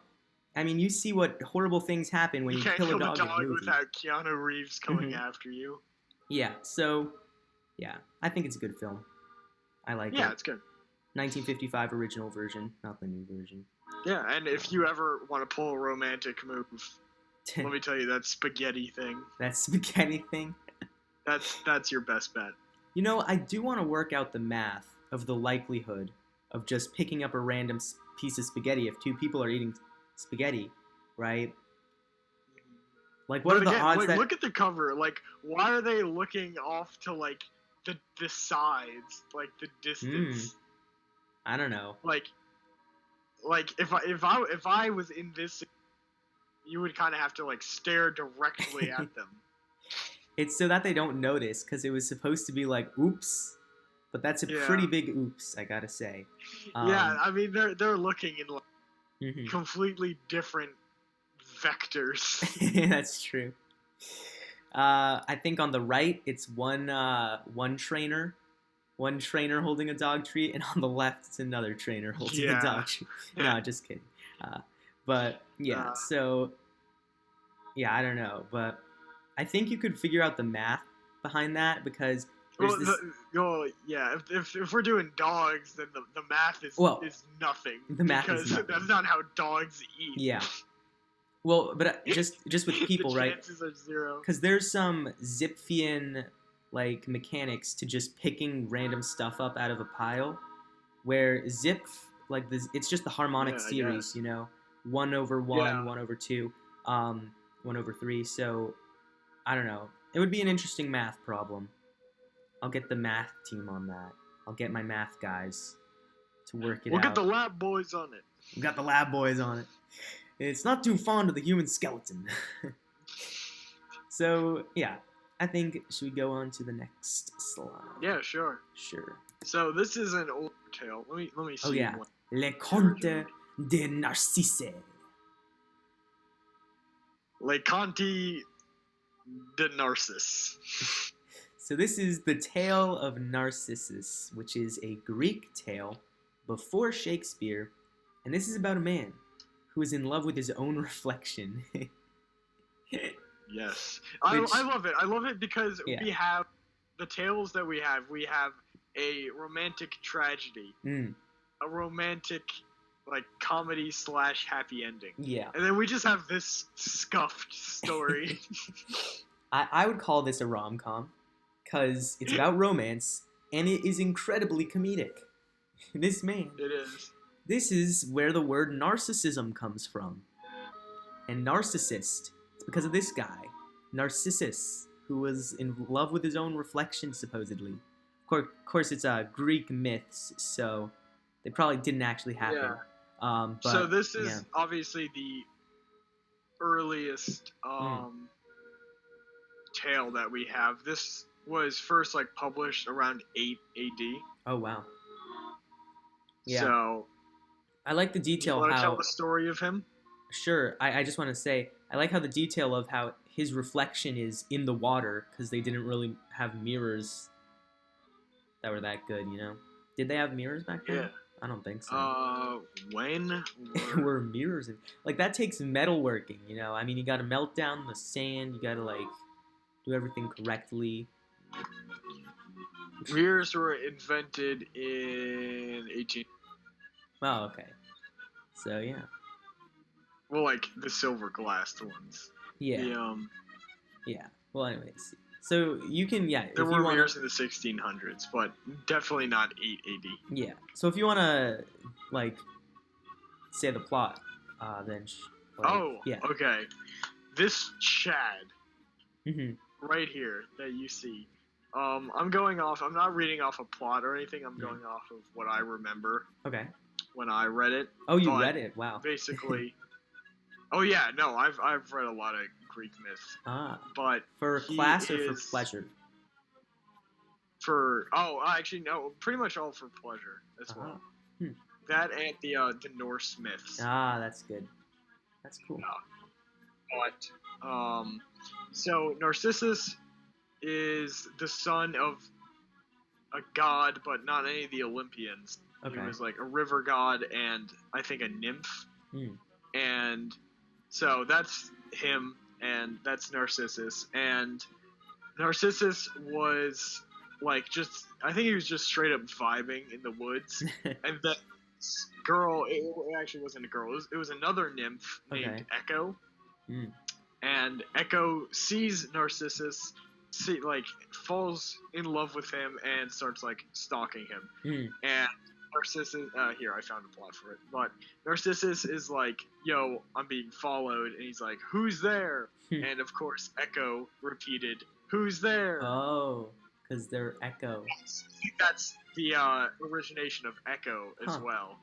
I mean, you see what horrible things happen when You you can't kill a kill the dog in a dog movie. without Keanu Reeves coming Mhm. after you. Yeah, so, yeah, I think it's a good film. I like Yeah, it. it's good. 1955 original version, not the new version. Yeah, and if you ever want to pull a romantic move, let me tell you, that spaghetti thing, That spaghetti thing. that's your best bet. You know, I do want to work out the math of the likelihood of just picking up a random piece of spaghetti if two people are eating spaghetti, right? Like, what But are the again, odds like, that... look at the cover. Like, why are they looking off to like the sides, like the distance? I don't know. Like if I was in this, you would kind of have to like stare directly at them. It's so that they don't notice, because it was supposed to be like, oops. But that's a pretty Yeah. big oops, I gotta say. Yeah, I mean they're looking in like Mhm. completely different vectors. That's true. I think on the right, it's one trainer holding a dog treat, and on the left, it's another trainer holding a Yeah. dog treat. No, just kidding. But yeah, so yeah, I don't know, but I think you could figure out the math behind that, because there's this. Yeah. If we're doing dogs, then the math is nothing. The math because is nothing. That's not how dogs eat. Yeah. Well, but just with people, the right? chances are zero. Because there's some Zipfian like mechanics to just picking random stuff up out of a pile, where Zip like this, it's just the harmonic series, you know, 1/1, 1/2, 1/3. So I don't know. It would be an interesting math problem. I'll get the math team on that. I'll get my math guys to work it out. We'll get the lab boys on it. We got the lab boys on it. It's not too fond of the human skeleton. So, yeah. I think, should we go on to the next slide? Yeah, sure. Sure. So, this is an old tale. Let me see. Oh, yeah. Le Conte de Narcisse. Le Conte de Narcissus. So this is the Tale of Narcissus, which is a Greek tale before Shakespeare, and this is about a man who is in love with his own reflection. Yes. I love it. I love it because we have the tales that we have. We have a romantic tragedy, a romantic like comedy / happy ending. Yeah. And then we just have this scuffed story. I would call this a rom-com, because it's about romance, and it is incredibly comedic. This man. It is. This is where the word narcissism comes from. And narcissist, it's because of this guy, Narcissus, who was in love with his own reflection, supposedly. Of course, it's Greek myths, so they probably didn't actually happen. Yeah. But, so this is obviously the earliest tale that we have. This was first like published around 8 AD. Oh wow. Yeah. So I like the detail. You want to tell the story of him? Sure. I just want to say I like how the detail of how his reflection is in the water, because they didn't really have mirrors that were that good, you know. Did they have mirrors back then? Yeah. I don't think so. When were mirrors like that takes metal working, you know. I mean, you got to melt down the sand. You got to like do everything correctly. Mirrors were invented in 18. Oh, okay. So yeah. Well, like the silver glassed ones. Yeah. Yeah. Well, anyways. So you can There were mirrors in the 1600s, but definitely not 8 AD. Yeah. So if you want to like say the plot, then. Okay. This Chad. Right here that you see. I'm going off. I'm not reading off a plot or anything. I'm going off of what I remember. Okay. When I read it. Oh, you read it? Wow. Basically. Oh yeah, no, I've read a lot of Greek myths. But for class or for pleasure? Actually no, pretty much all for pleasure as well. That and the Norse myths. That's good. That's cool. But so Narcissus is the son of a god, but not any of the Olympians. Okay. He was like a river god and I think a nymph. And so that's him, and that's Narcissus. And Narcissus was like just, I think he was just straight up vibing in the woods. And that girl, it actually wasn't a girl, it was another nymph named Echo. Mm. And Echo sees Narcissus, falls in love with him and starts like stalking him. And Narcissus, here I found a plot for it, but Narcissus is like, yo, I'm being followed, and he's like, who's there? And of course Echo repeated, who's there? Oh, because they're Echo. I think that's the origination of Echo as well.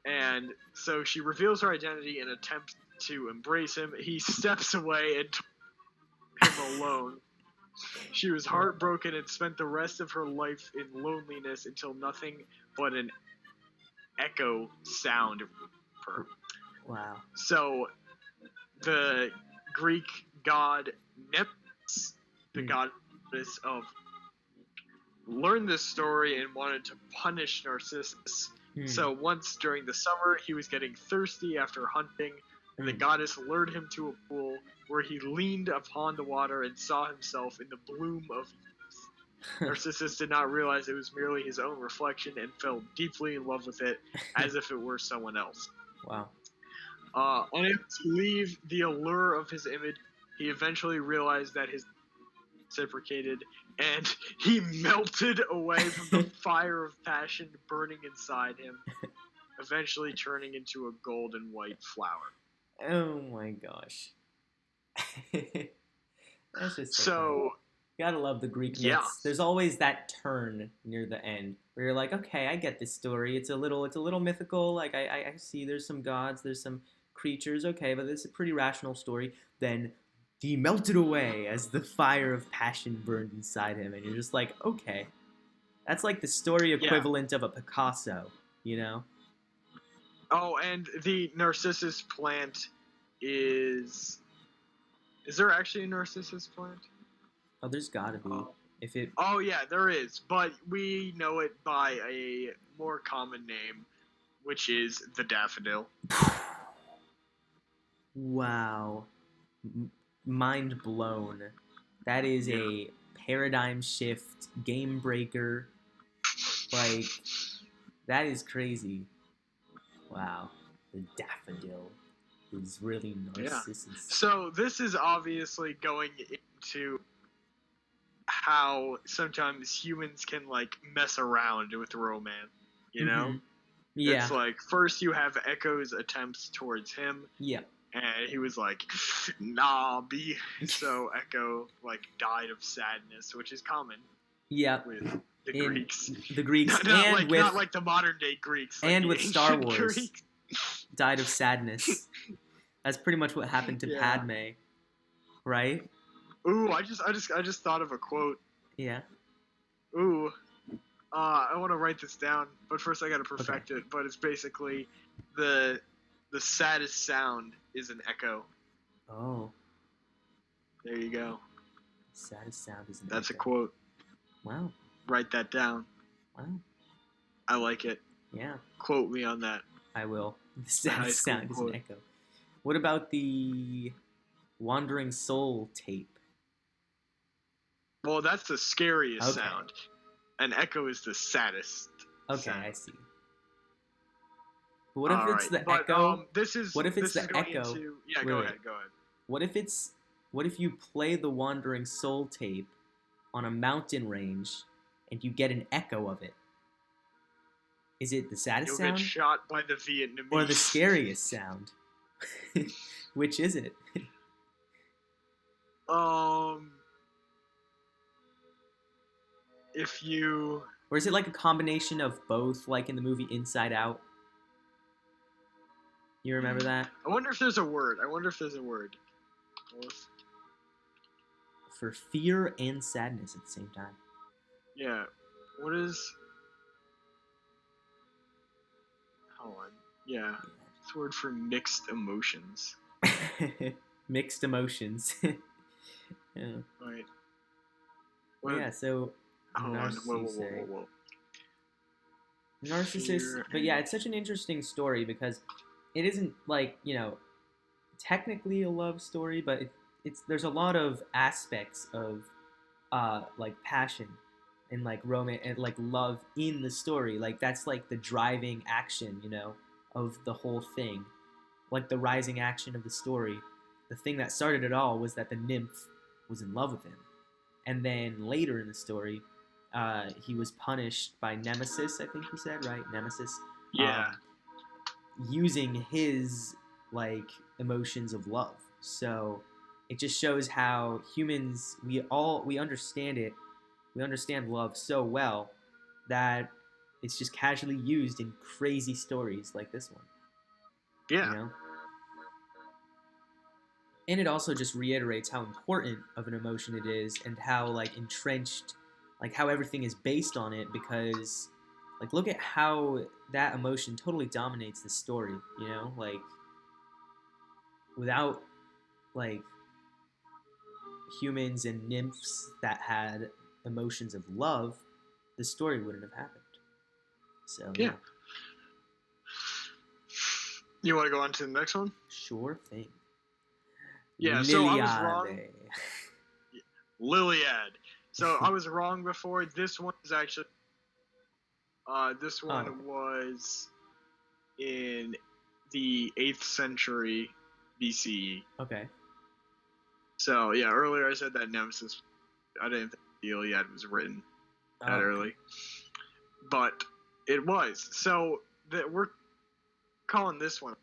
And so she reveals her identity and attempts to embrace him. He steps away and him alone. She was heartbroken and spent the rest of her life in loneliness until nothing but an echo sound for her. Wow. So the Greek god Neps, the goddess of, learned this story and wanted to punish Narcissus. So once during the summer, he was getting thirsty after hunting, and the goddess lured him to a pool where he leaned upon the water and saw himself in the bloom of youth. Narcissus did not realize it was merely his own reflection and fell deeply in love with it as if it were someone else. Wow. Unable to leave the allure of his image, he eventually realized that his reciprocated, and he melted away from the fire of passion burning inside him, eventually turning into a golden white flower. Oh my gosh. That's just so you gotta love the Greek myths. Yeah. There's always that turn near the end where you're like, okay, I get this story. It's a little mythical. Like I see there's some gods, there's some creatures, okay, but this is a pretty rational story. Then he melted away as the fire of passion burned inside him, and you're just like, okay. That's like the story equivalent of a Picasso, you know? Oh, and the Narcissus plant is there actually a Narcissus plant? Oh, there's gotta be. If it. Oh yeah, there is, but we know it by a more common name, which is the daffodil. Wow. Mind blown. That is a paradigm shift, game breaker. Like, that is crazy. Wow. The daffodil is really Narcissus. Yeah. So this is obviously going into how sometimes humans can like mess around with romance, you know? Yeah. It's like first you have Echo's attempts towards him. Yeah. And he was like, nah, B. So Echo like died of sadness, which is common. Yeah. With the Greeks. The Greeks. Not like the modern day Greeks. Like and with Star Wars. Greeks. Died of sadness. That's pretty much what happened to Padme. Right? Ooh, I just thought of a quote. Yeah. Ooh. I want to write this down, but first I gotta perfect it. But it's basically the saddest sound is an echo. Oh. There you go. The saddest sound is an echo. That's a quote. Wow. Write that down. Wow. I like it. Yeah. Quote me on that. I will. The saddest sound is an echo. What about the Wandering Soul tape? Well, that's the scariest sound. An echo is the saddest. Okay, sound. I see. But what if it's the echo? What if it's the echo? Go ahead. What if you play the Wandering Soul tape on a mountain range and you get an echo of it? Is it the saddest sound? You'll get shot by the Vietnamese. Or the scariest sound? Which is it? If you... Or is it like a combination of both, like in the movie Inside Out? You remember that? I wonder if there's a word. For fear and sadness at the same time. Yeah. What is... Hold on. Yeah. It's a word for mixed emotions. Mixed emotions. Yeah. Right. Well, yeah, so... Hold on. Whoa. Narcissus, Fear but yeah, and it's such an interesting story because it isn't like, technically a love story, but it's there's a lot of aspects of like passion and like romance and like love in the story. Like that's like the driving action, of the whole thing. Like the rising action of the story. The thing that started it all was that the nymph was in love with him. And then later in the story, he was punished by Nemesis, I think he said, right? Nemesis. yeah, Um, using his like emotions of love. So it just shows how humans we understand it. We understand love so well that it's just casually used in crazy stories like this one, you yeah, know? And it also just reiterates how important of an emotion it is and how like entrenched like how everything is based on it because like look at how that emotion totally dominates the story, like without like humans and nymphs that had emotions of love, the story wouldn't have happened. So yeah. yeah, You want to go on to the next one? sure thing. Yeah. So I was wrong. Liliade. Liliad. So I was wrong before. This one is actually. This Oh, one was in the 8th century BCE. okay. So yeah, earlier I said that Nemesis. I didn't think the Iliad was written Oh, that okay. early, but it was. So that we're calling this one,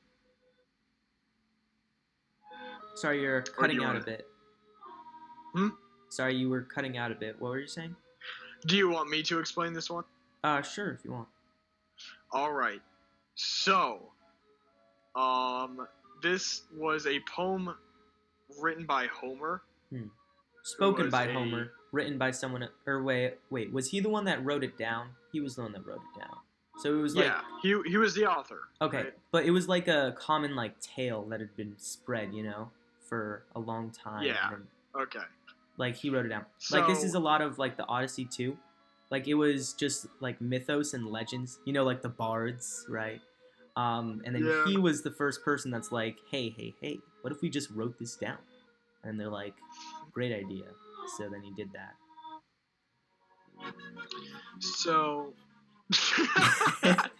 Sorry, you're or do cutting you out a want to? bit. Hmm? Sorry, you were cutting out a bit. What were you saying? Do you want me to explain this one? Sure, if you want. All right. So, this was a poem written by Homer, Hmm. who Spoken was by a Homer, written by someone. Or wait, was he the one that wrote it down? He was the one that wrote it down. So it was like yeah. He was the author, okay, right? but it was like a common like tale that had been spread, for a long time, and Yeah. then Okay. like he wrote it down. Like this is So a lot of like the Odyssey too. Like it was just like mythos and legends, like the bards, right? And then yeah. he was the first person that's like, hey, hey, hey, what if we just wrote this down? And they're like, great idea. So then he did So. that.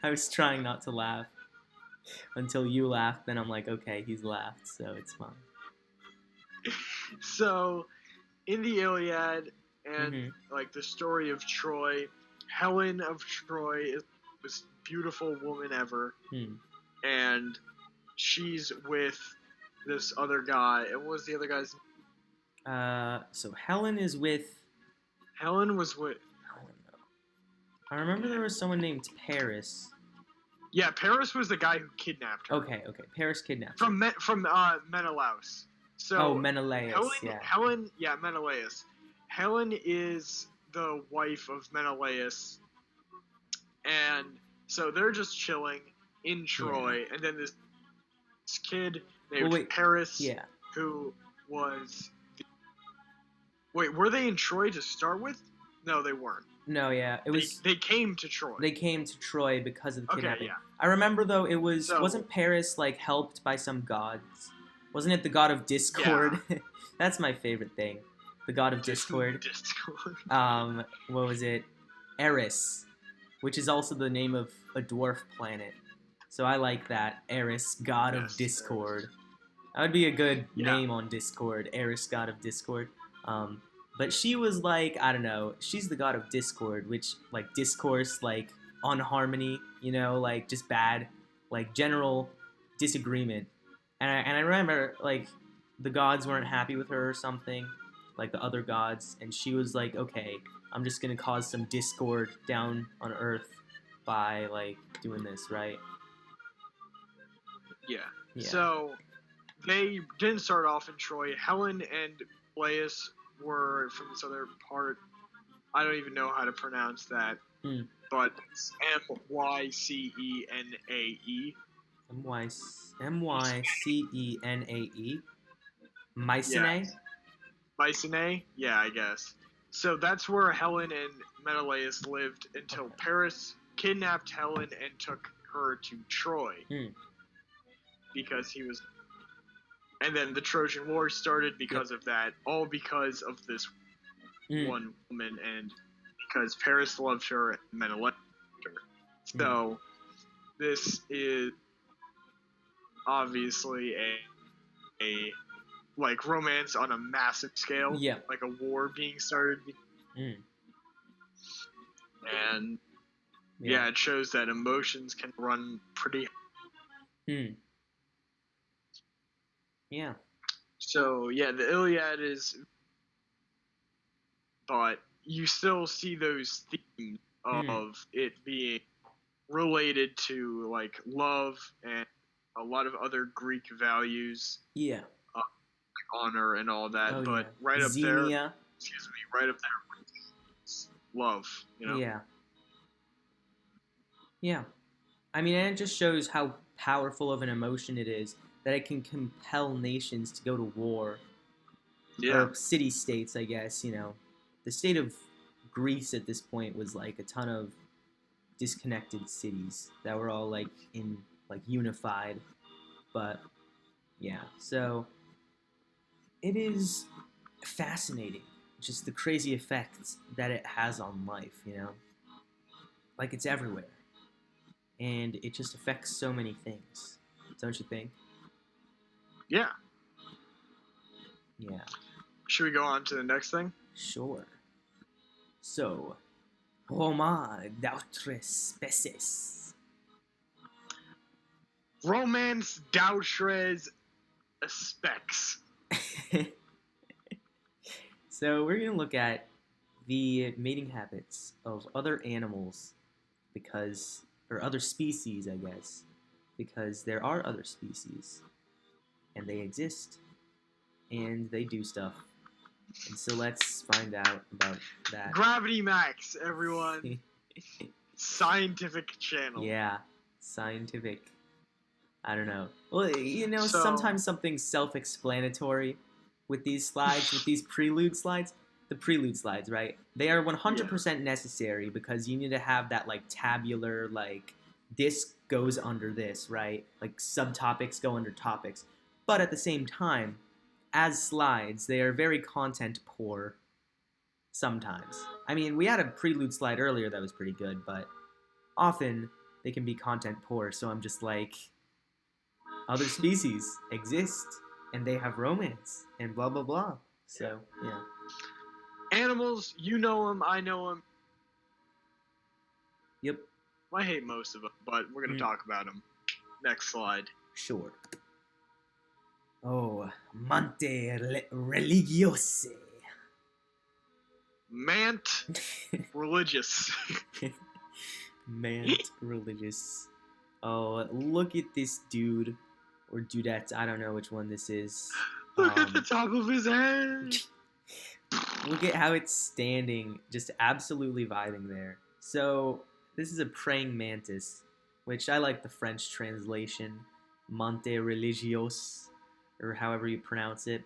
I was trying not to laugh until you laughed. Then I'm like, okay, he's laughed, so it's fine. so in the Iliad and Mm-hmm. like the story of Troy, Helen of Troy is the most beautiful woman ever, Hmm. and she's with this other guy. And what was the other guy's name? So Helen is with. Helen was with. I don't know. I remember there was someone named Paris. Yeah, Paris was the guy who kidnapped her. Okay. Paris kidnapped From her. Menelaus. Oh, So Menelaus. Yeah. Yeah, Menelaus. Helen is the wife of Menelaus, and so they're just chilling in Yeah. Troy, and then this kid Well, named wait. Paris, Yeah. who was. Wait, were they in Troy to start with? No, they weren't. No. Yeah. It was. They came to Troy. They came to Troy because of the Okay, kidnapping. yeah. I remember though. So Wasn't Paris like helped by some gods? Wasn't it the god of discord? yeah, That's my favorite thing. The god of discord. Discord. What was it? Eris, which is also the name of a dwarf planet. So I like that. Eris, god of Yes. discord. That would be a good Yeah. name on Discord. Eris, god of discord. Um, but she was like, I don't know. She's the god of discord, which like discourse, like on harmony, like just bad, like general disagreement. And I remember like the gods weren't happy with her or something, like the other gods, and she was like, okay, I'm just gonna cause some discord down on Earth by like doing this, right? Yeah. Yeah. So they didn't start off in Troy. Helen and Blaius were from this other part. I don't even know how to pronounce that, Hmm. but it's Mycenae. Mycenae. Yeah, Mycenae? Mycenae. Yeah, I guess. So that's where Helen and Menelaus lived until Okay. Paris kidnapped Helen and took her to Troy Hmm. because he was. And then the Trojan War started because of that, all because of this one woman, and because Paris loved her and Menelaus loved her. So this is obviously a like romance on a massive scale, Yeah. like a war being started, and yeah, it shows that emotions can run pretty. Yeah. So yeah, the Iliad is, but you still see those themes of it being related to like love and a lot of other Greek values, Yeah. like honor and all that. Oh, but yeah. right up there, Xenia. right up there with love, you know. Yeah. Yeah. I mean, and it just shows how powerful of an emotion it is that it can compel nations to go to war. Yeah. Or city-states, I guess, you know. The state of Greece at this point was like a ton of disconnected cities that were all like unified. But yeah, so it is fascinating, just the crazy effects that it has on life, you know? Like it's everywhere. And it just affects so many things. Don't you think? Yeah. Yeah. Should we go on to the next thing? Sure. So, Roma d'autres species. Romance d'autres specs. So we're going to look at the mating habits of other animals or other species, I guess, because there are other species and they exist and they do stuff. And so let's find out about that. Gravity Max, everyone. Scientific channel. Yeah, scientific. I don't know. Well, you know, sometimes something's self-explanatory with these slides, with these prelude slides. The prelude slides, right? They are 100% necessary because you need to have that, like, tabular, like, this goes under this, right? Like, subtopics go under topics. But at the same time, as slides, they are very content poor sometimes. I mean, we had a prelude slide earlier that was pretty good, but often they can be content poor, so I'm just like, other species exist and they have romance and blah blah blah. So yeah. Animals, you know them, I know them. Yep. I hate most of them, but we're gonna talk about them. Next slide. Sure. Oh, Monte Religiose. Mant religious. Mant religious. Oh, look at this dude or dudette. I don't know which one this is. Look at the top of his head. Look at how it's standing, just absolutely vibing there. So this is a praying mantis, which I like the French translation, Monte Religios, or however you pronounce it,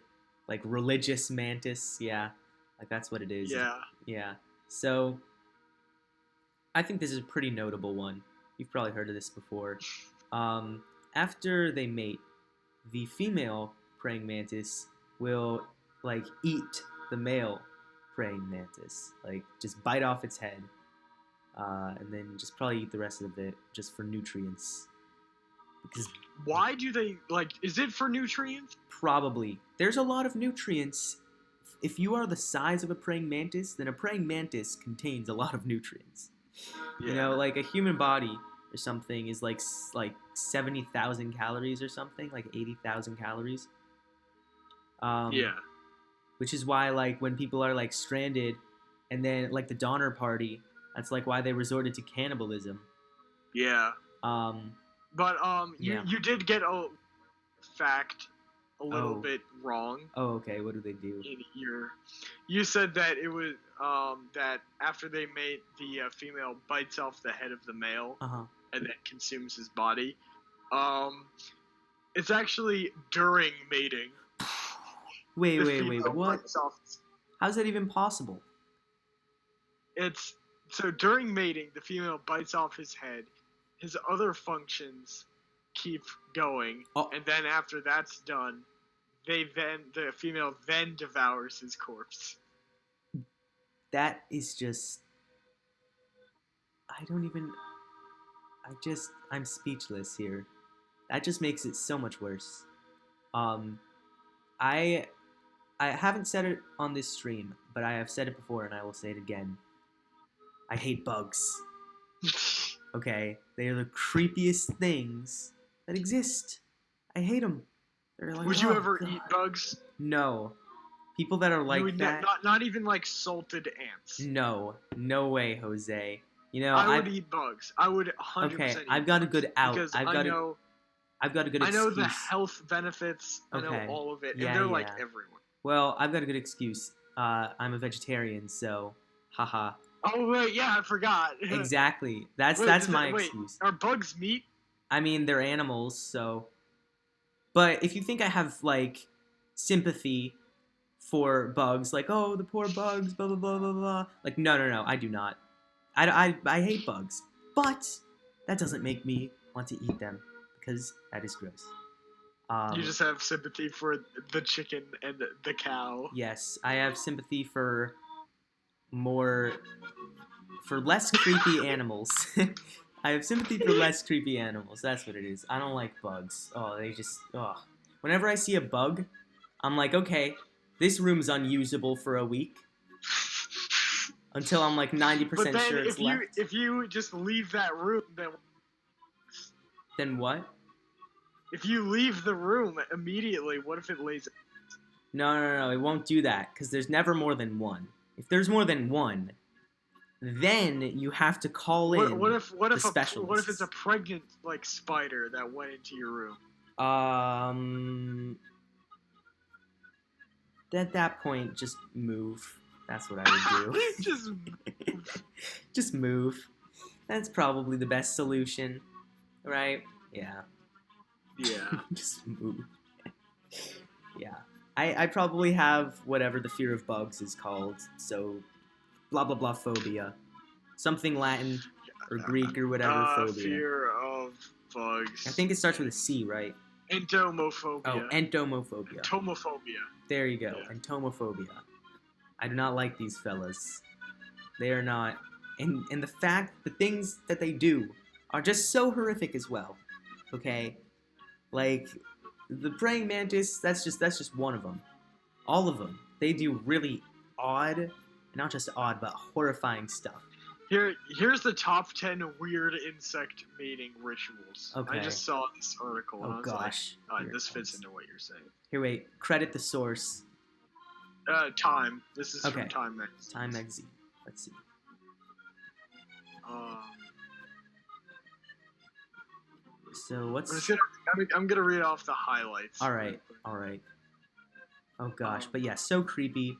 like religious mantis. Yeah, like that's what it is. Yeah. Yeah. So I think this is a pretty notable one. You've probably heard of this before. After they mate, the female praying mantis will like eat the male praying mantis, like just bite off its head, and then just probably eat the rest of it just for nutrients. Because why do they like? Is it for nutrients? Probably. There's a lot of nutrients. If you are the size of a praying mantis, then a praying mantis contains a lot of nutrients. Yeah. You know, like a human body or something is like 70,000 calories or something, like 80,000 calories. Yeah. Which is why, like, when people are like stranded, and then like the Donner Party, that's like why they resorted to cannibalism. Yeah. But you did get a fact a little bit wrong. Oh, okay. What do they do? You said that it was that after they mate, the female bites off the head of the male and then consumes his body. It's actually during mating. Wait, what? How's that even possible? It's so during mating, the female bites off his head. His other functions keep going, Oh, and then after that's done, the female then devours his corpse. that is just. I don't even. I'm speechless here. That just makes it so much worse. Um, I I haven't said it on this stream, but I have said it before and I will say it again. I hate bugs. Okay? They are the creepiest things that exist. I hate them. They're like, Would you oh, ever God. eat bugs? No. People that are like you would that. not even like salted ants. No. No way, Jose. You know, I would eat bugs. I would 100% okay, eat I've got a bugs good out. because I've got a good I excuse. know the health benefits. Okay. I know all of it, Yeah, and they're yeah. like everyone. Well, I've got a good excuse. I'm a vegetarian, so haha. Oh wait, yeah, I forgot. Exactly. That's my excuse. Are bugs meat? I mean, they're animals, so. But if you think I have like sympathy for bugs, like oh the poor bugs, blah blah blah blah blah, like no, I do not. I hate bugs, but that doesn't make me want to eat them because that is gross. You just have sympathy for the chicken and the cow. Yes, I have sympathy for less creepy animals. I have sympathy for less creepy animals. That's what it is. I don't like bugs. Oh, they just. Oh. Whenever I see a bug, I'm like, okay, this room's unusable for a week. Until I'm like 90% sure it's left. If you just leave that room, then what? If you leave the room immediately, what if it lays? No, it won't do that because there's never more than one. If there's more than one, then you have to call in what if specialists. What if it's a pregnant like spider that went into your room? At that point, just move. That's what I would do. Just just move. That's probably the best solution, right? Yeah. Yeah. Just move. Yeah. I probably have whatever the fear of bugs is called. So, blah blah blah phobia. Something Latin or Greek or whatever phobia. Fear of bugs. I think it starts with a C, right? Entomophobia. Oh, entomophobia. Entomophobia. There you go. Yeah. Entomophobia. I do not like these fellas. They are not. And the things that they do are just so horrific as well. Okay? Like, the praying mantis, that's just one of them. All of them. They do really odd, not just odd, but horrifying stuff. Here's the top 10 weird insect mating rituals. Okay. I just saw this article and I was gosh. like, this fits into what you're saying. Here, wait. Credit the source. Time. This is okay. from Time Magazine. Time Magazine. Let's see. So what's... I'm gonna read off the highlights. All right. Oh gosh, but yeah, so creepy.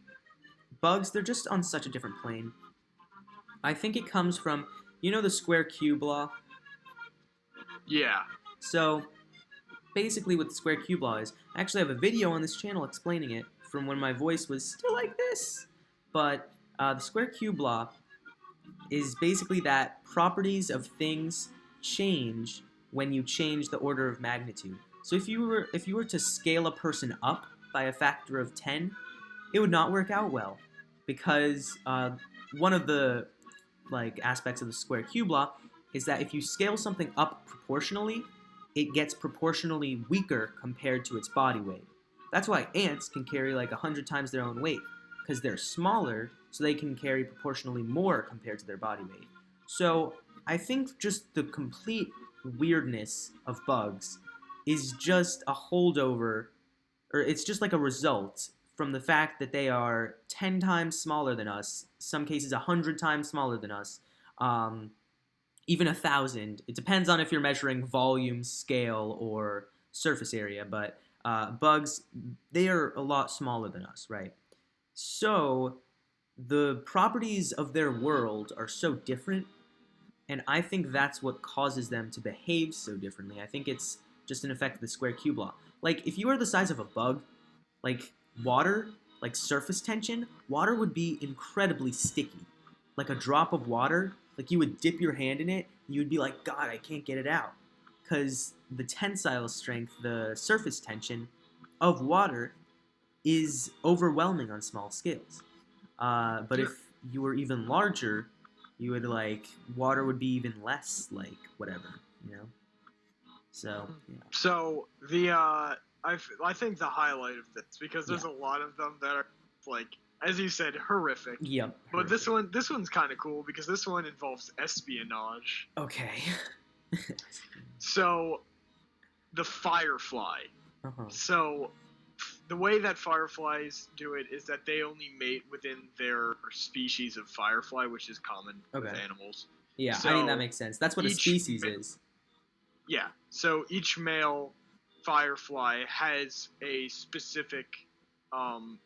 Bugs, they're just on such a different plane. I think it comes from, the square cube law? Yeah. So, basically what the square cube law is, I actually have a video on this channel explaining it from when my voice was still like this. But the square cube law is basically that properties of things change when you change the order of magnitude. So if you were to scale a person up by a factor of 10, it would not work out well, because one of the aspects of the square cube law is that if you scale something up proportionally, it gets proportionally weaker compared to its body weight. That's why ants can carry 100 times their own weight, because they're smaller, so they can carry proportionally more compared to their body weight. So I think just the complete weirdness of bugs is just a holdover, or it's just like a result from the fact that they are 10 times smaller than us, some cases 100 times smaller than us, even 1,000. It depends on if you're measuring volume, scale, or surface area, but bugs, they are a lot smaller than us, right? So the properties of their world are so different, and I think that's what causes them to behave so differently. I think it's just an effect of the square cube law. If you were the size of a bug, water, surface tension, water would be incredibly sticky. like a drop of water, like you would dip your hand in it, and you'd be like, God, I can't get it out. Because the tensile strength, the surface tension of water is overwhelming on small scales. But Yeah. if you were even larger, you would like water would be even less like whatever, you know. So yeah, So I think the highlight of this, because there's yeah, a lot of them that are like, as you said, horrific. yep. But Horrific. this one's kind of cool because this one involves espionage. Okay. So the firefly. uh-huh. So the way that fireflies do it is that they only mate within their species of firefly, which is common with Okay. animals. Yeah, So I think that makes sense. That's what a each species is. Yeah. So each male firefly has a specific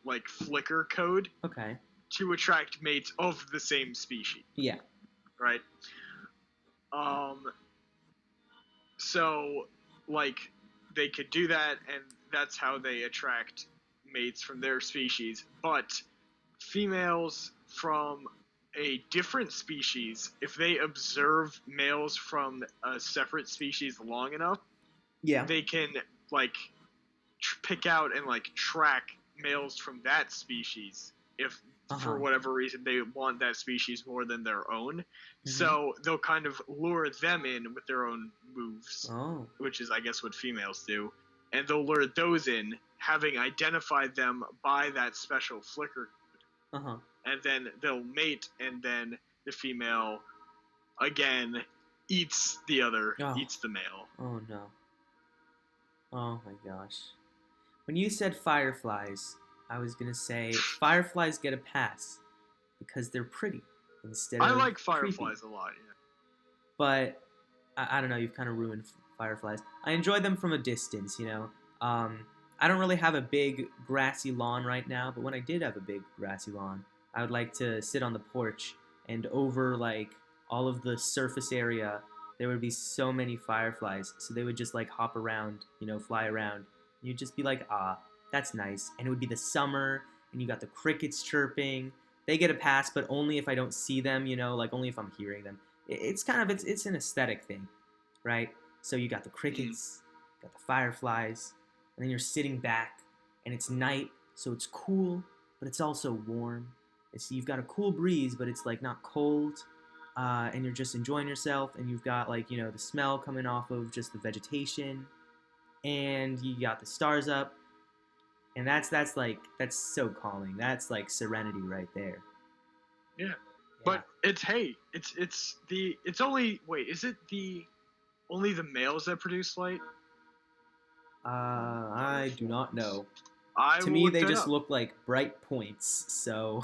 like flicker code Okay. to attract mates of the same species, Yeah. right? Um so like they could do that, and that's how they attract mates from their species. But females from a different species, if they observe males from a separate species long enough, Yeah. they can like pick out and like track males from that species if for whatever reason they want that species more than their own. So they'll kind of lure them in with their own moves, Oh. which is I guess what females do, and they'll lure those in, having identified them by that special flicker, Uh-huh. and then they'll mate, and then the female again eats the male. Oh no. Oh my gosh. When you said fireflies, I was gonna say fireflies get a pass because they're pretty instead I of like creepy. fireflies a lot. Yeah. But I don't know. You've kind of ruined fireflies. I enjoy them from a distance, you know. I don't really have a big grassy lawn right now, but when I did have a big grassy lawn, I would like to sit on the porch and over like all of the surface area, there would be so many fireflies. So they would just like hop around, you know, fly around. You'd just be like, ah, that's nice. And it would be the summer, and you got the crickets chirping. They get a pass, but only if I don't see them, you know, like only if I'm hearing them. It's kind of it's an aesthetic thing, right? So you got the crickets, got the fireflies, and then you're sitting back, and it's night, so it's cool, but it's also warm. You've got a cool breeze, but it's like not cold, and you're just enjoying yourself, and you've got like you know the smell coming off of just the vegetation, and you got the stars up, and that's so calming. That's like serenity right there. Yeah. But it's only wait, is it the only the males that produce light? I do not know. I To me, they just look like bright points. So,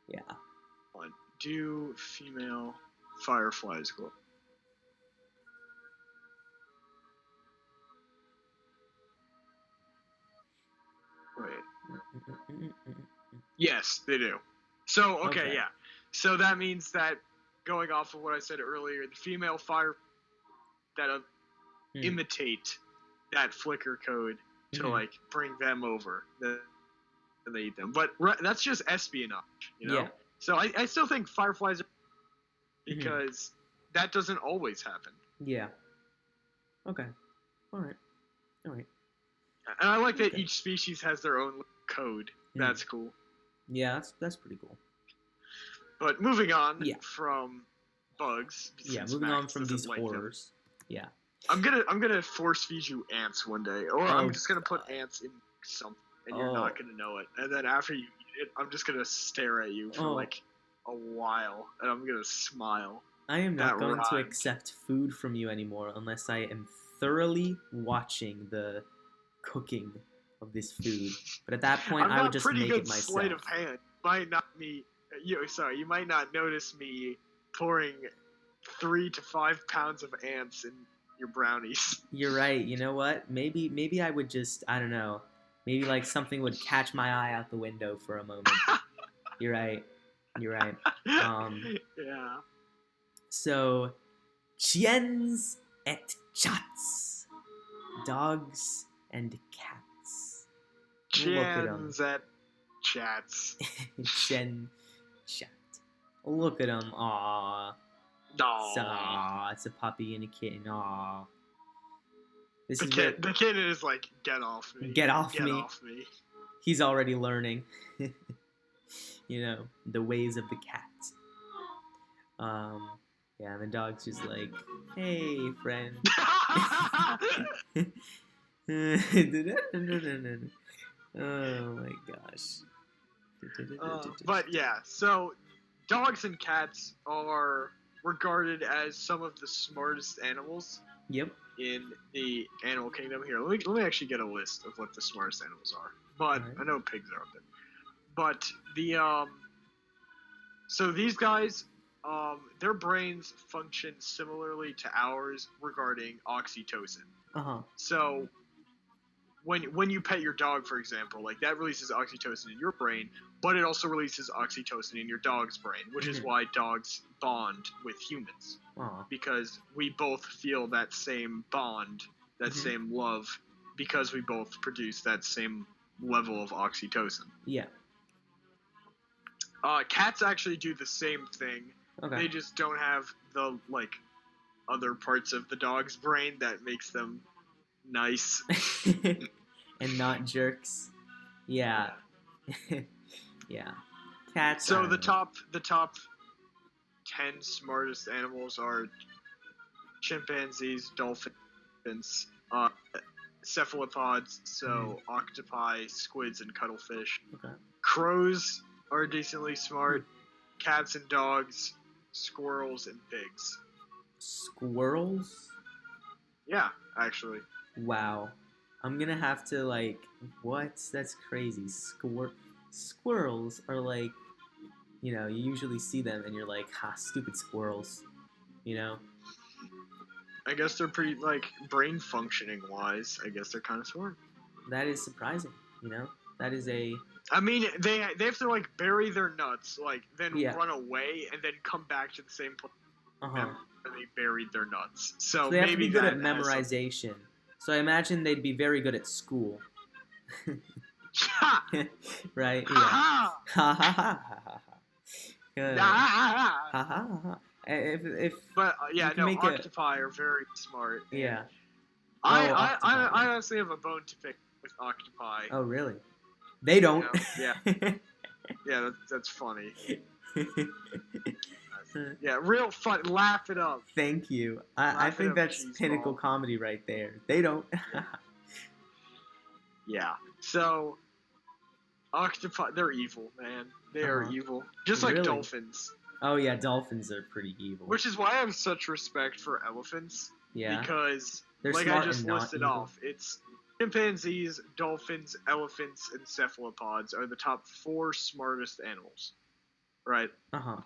yeah. Do female fireflies glow? Wait. Yes, they do. So, okay, yeah. So that means that, going off of what I said earlier, the female fire that imitate that flicker code to like bring them over, then they eat them. But that's just espionage, you know. Yeah. So I still think fireflies are, because that doesn't always happen. Yeah. Okay. All right. And I like that each species has their own code. That's cool. Yeah, that's pretty cool. But moving on from bugs. Yeah, moving on from these horrors. Yeah. I'm gonna force feed you ants one day, or I'm just gonna put ants in something, and you're not gonna know it. And then after you eat it, I'm just gonna stare at you for like a while, and I'm gonna smile. I am not going to accept food from you anymore unless I am thoroughly watching the cooking of this food. But at that point, I would just make it myself. Sleight of hand. You might not notice me pouring 3 to 5 pounds of ants in your brownies. You're right. You know what? Maybe I would just, I don't know. Maybe like something would catch my eye out the window for a moment. You're right. Yeah. So, chiens et chats. Dogs and cats. Chiens et chats. Chen chat. Look at him. Aw. Aww. It's a puppy and a kitten. Aw. This is where... The kid is like, get off me. Get off Get me. off me. He's already learning. The ways of the cat. Yeah, and the dog's just like, hey, friend. Oh my gosh. But yeah, so dogs and cats are regarded as some of the smartest animals Yep. in the animal kingdom. Here, let me actually get a list of what the smartest animals are. But Alright. I know pigs are up there. But so these guys, their brains function similarly to ours regarding oxytocin. Uh-huh. So when you pet your dog, for example, like that releases oxytocin in your brain, but it also releases oxytocin in your dog's brain, which is why dogs bond with humans. Aw. Because we both feel that same bond, that same love, because we both produce that same level of oxytocin. Yeah. Cats actually do the same thing. Okay. They just don't have the other parts of the dog's brain that makes them nice. And not jerks. Yeah. Yeah. Cats. So the top 10 smartest animals are chimpanzees, dolphins, cephalopods, so octopi, squids, and cuttlefish. Okay. Crows are decently smart. Cats and dogs, squirrels, and pigs. Squirrels? Yeah, actually. Wow. I'm gonna have to what? That's crazy. Squirrels are like, you usually see them and you're like, ha, stupid squirrels. I guess they're pretty, brain functioning wise, I guess they're kind of smart. That is surprising, That is a... I mean, they have to, bury their nuts, then Yeah. run away, and then come back to the same place Uh-huh. where they buried their nuts. So they have to maybe be good that at has memorization. So I imagine they'd be very good at school. Ha! Right? Yeah. Ha Ha ha ha ha ha. Good. ha! Ha ha ha. If But You can no, make octopi are very smart. and yeah. I honestly have a bone to pick with octopi. Oh really? They don't. Yeah. Yeah, that's funny. Yeah, real fun. Laugh it up. Thank you. I Laugh it think up, that's cheese pinnacle ball. comedy right there. They don't. Yeah. So, octopi, they're evil, man. They are Uh-huh. evil. Just like Really? dolphins. Oh yeah, dolphins are pretty evil. Which is why I have such respect for elephants. Yeah. Because, They're like smart I just and not listed evil. off, it's chimpanzees, dolphins, elephants, and cephalopods are the top 4 smartest animals. Right? Uh-huh.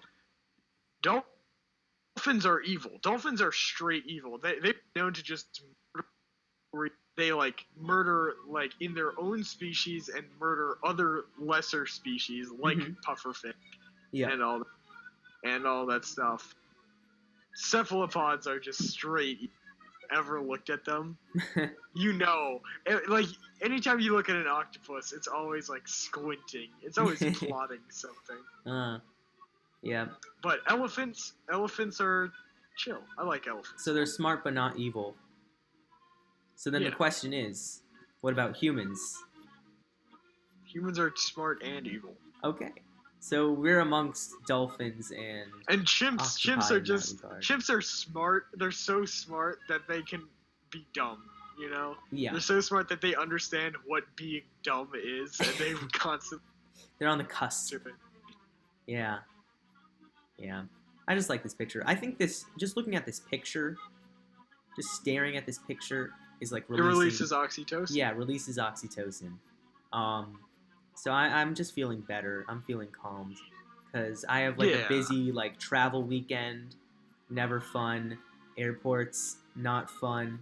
Dolphins are evil. Dolphins are straight evil. They're known to just murder in their own species and murder other lesser species like pufferfish Yeah. and all that stuff. Cephalopods are just straight evil. Ever looked at them? Anytime you look at an octopus, it's always squinting. It's always plotting something. Yeah. But elephants are chill. I like elephants. So they're smart but not evil. So then the question is, what about humans? Humans are smart and evil. Okay. So we're amongst dolphins and chimps. octopi Chimps are in that just regard. chimps are smart. They're so smart that they can be dumb. Yeah. They're so smart that they understand what being dumb is, and they constantly. They're on the cusp. Yeah. Yeah. I just like this picture. I think just looking at this picture, just staring at this picture is It releasing... releases oxytocin. Yeah, it releases oxytocin. So I'm just feeling better. I'm feeling calmed. Because I have a busy travel weekend. Never fun. Airports, not fun.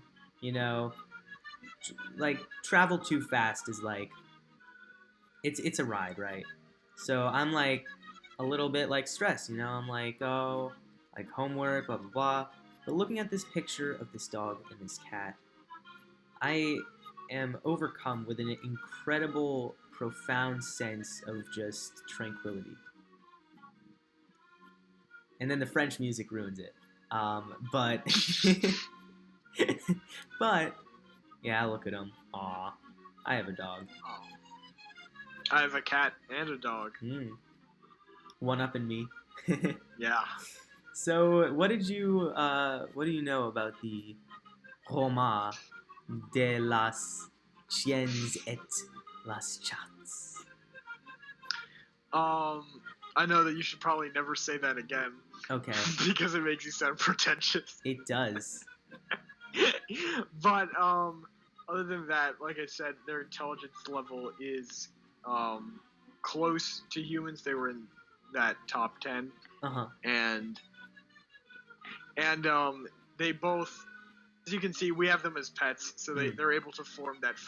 Travel too fast is it's a ride, right? So I'm a little bit stressed, I'm homework, blah blah blah. But looking at this picture of this dog and this cat, I am overcome with an incredible, profound sense of just tranquility. and then the French music ruins it. But but yeah, look at him. Aw, I have a dog. Oh. I have a cat and a dog. One up in me. Yeah. So, what do you know about the Roma de las chiens et las chats? I know that you should probably never say that again. Okay. Because it makes you sound pretentious. It does. But other than that, like I said, their intelligence level is close to humans. They were in that top 10. Uh-huh. And they both, as you can see, we have them as pets, so they're able to form that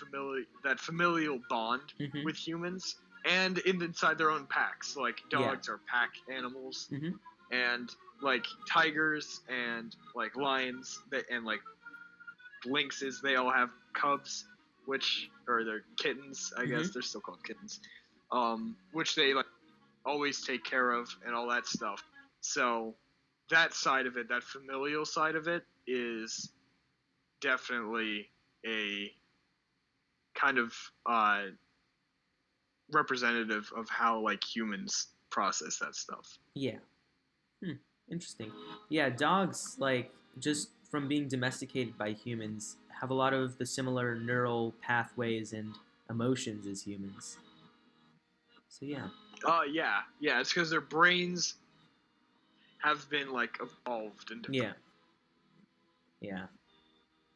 familial bond with humans, and inside their own packs. Like dogs are pack animals, and like tigers and like lions and like lynxes, they all have cubs, or they're kittens, I guess they're still called kittens, which they like always take care of and all that stuff. So that side of it, that familial side of it, is definitely a kind of representative of how like humans process that stuff. Yeah. Interesting. Yeah, dogs, like, just from being domesticated by humans, have a lot of the similar neural pathways and emotions as humans. So yeah. Yeah, it's because their brains have been like evolved into. Yeah.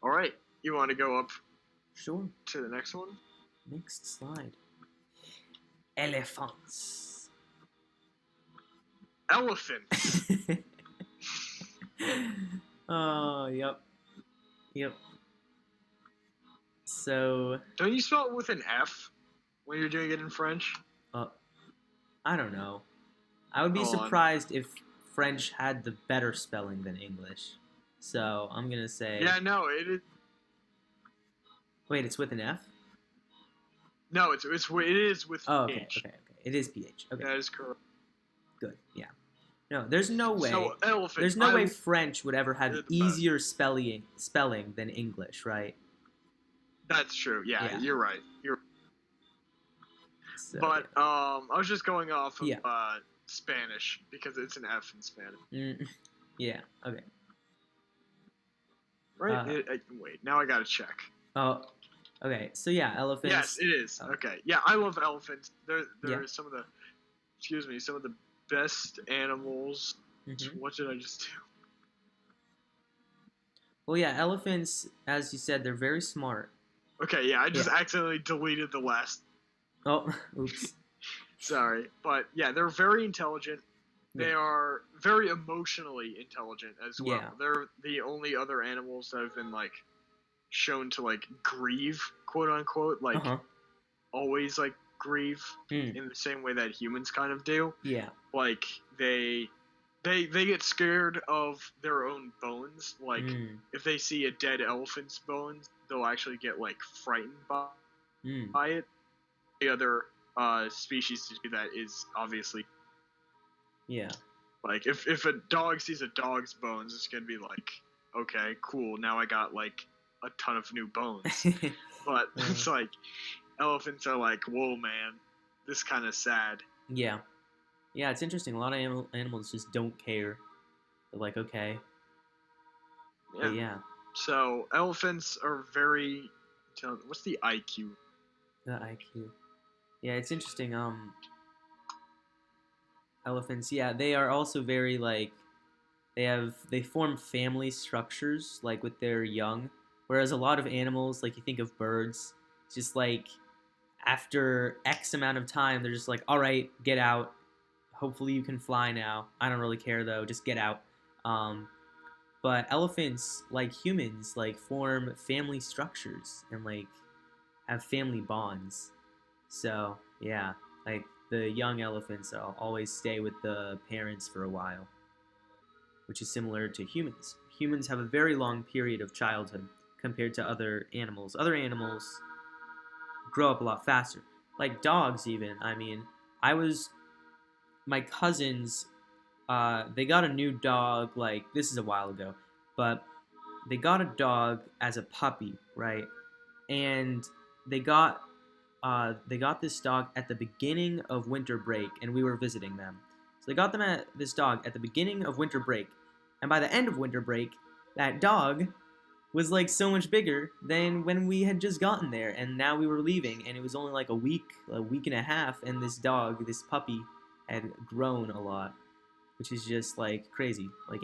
All right, you want to go up? Sure. To the next one. Next slide. Elephants. Elephants. Oh, yep. So. Don't you spell it with an F when you're doing it in French? I don't know. I would be surprised if French had the better spelling than English. So I'm gonna say. Yeah, no, it is. Wait, it's with an F? No, it is with PH. Okay. It is PH. Okay. That is correct. Good. Yeah. No, there's no way. So elephant. There's no way French would ever have easier spelling than English, right? That's true. Yeah. You're right. So, but I was just going off of Spanish because it's an F in Spanish. Yeah. Okay. Right. Wait. Now I gotta check. Oh. Okay. So yeah, elephants. Yes, it is. Okay. Yeah, I love elephants. They're some of the best animals. What did I just do? Well, yeah, elephants, as you said, they're very smart. Okay, yeah, I just accidentally deleted the last. Oh, oops. Sorry. But yeah, they're very intelligent. They are very emotionally intelligent as well. Yeah. They're the only other animals that have been like shown to like grieve, quote unquote, like always like grieve in the same way that humans kind of do. Yeah. Like they get scared of their own bones. Like if they see a dead elephant's bones, they'll actually get like frightened by it. The other species to do that is obviously. Yeah. Like if a dog sees a dog's bones, it's gonna be like, okay, cool. Now I got like a ton of new bones. But it's like elephants are like, whoa, man, this kind of sad. Yeah. Yeah, it's interesting. A lot of animals just don't care. They're like, okay. Yeah. But yeah. So elephants are very. What's the IQ? The IQ. Yeah, it's interesting. Elephants, yeah, they are also very like they form family structures like with their young, whereas a lot of animals, like you think of birds, just like after X amount of time, they're just like, all right, get out. Hopefully you can fly now. I don't really care though. Just get out. But elephants, like humans, like form family structures and like have family bonds. So yeah, like the young elephants always stay with the parents for a while, which is similar to humans. Humans have a very long period of childhood compared to other animals. Other animals grow up a lot faster. Like dogs even. I mean, my cousin's they got a new dog. Like this is a while ago, but they got a dog as a puppy, right? And they got this dog at the beginning of winter break, and we were visiting them. So they got this dog at the beginning of winter break, and by the end of winter break, that dog was like so much bigger than when we had just gotten there, and now we were leaving, and it was only like a week and a half, and this puppy, had grown a lot, which is just like crazy. Like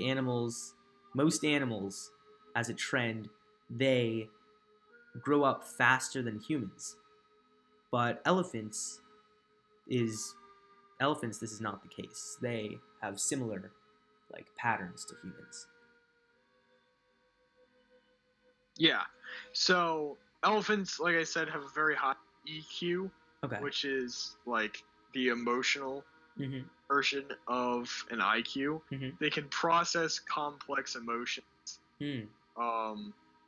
most animals, as a trend, they grow up faster than humans. But elephants, this is not the case. They have similar like patterns to humans. Yeah. So elephants, like I said, have a very high EQ, Okay. which is like the emotional Mm-hmm. version of an IQ. Mm-hmm. They can process complex emotions. Mm.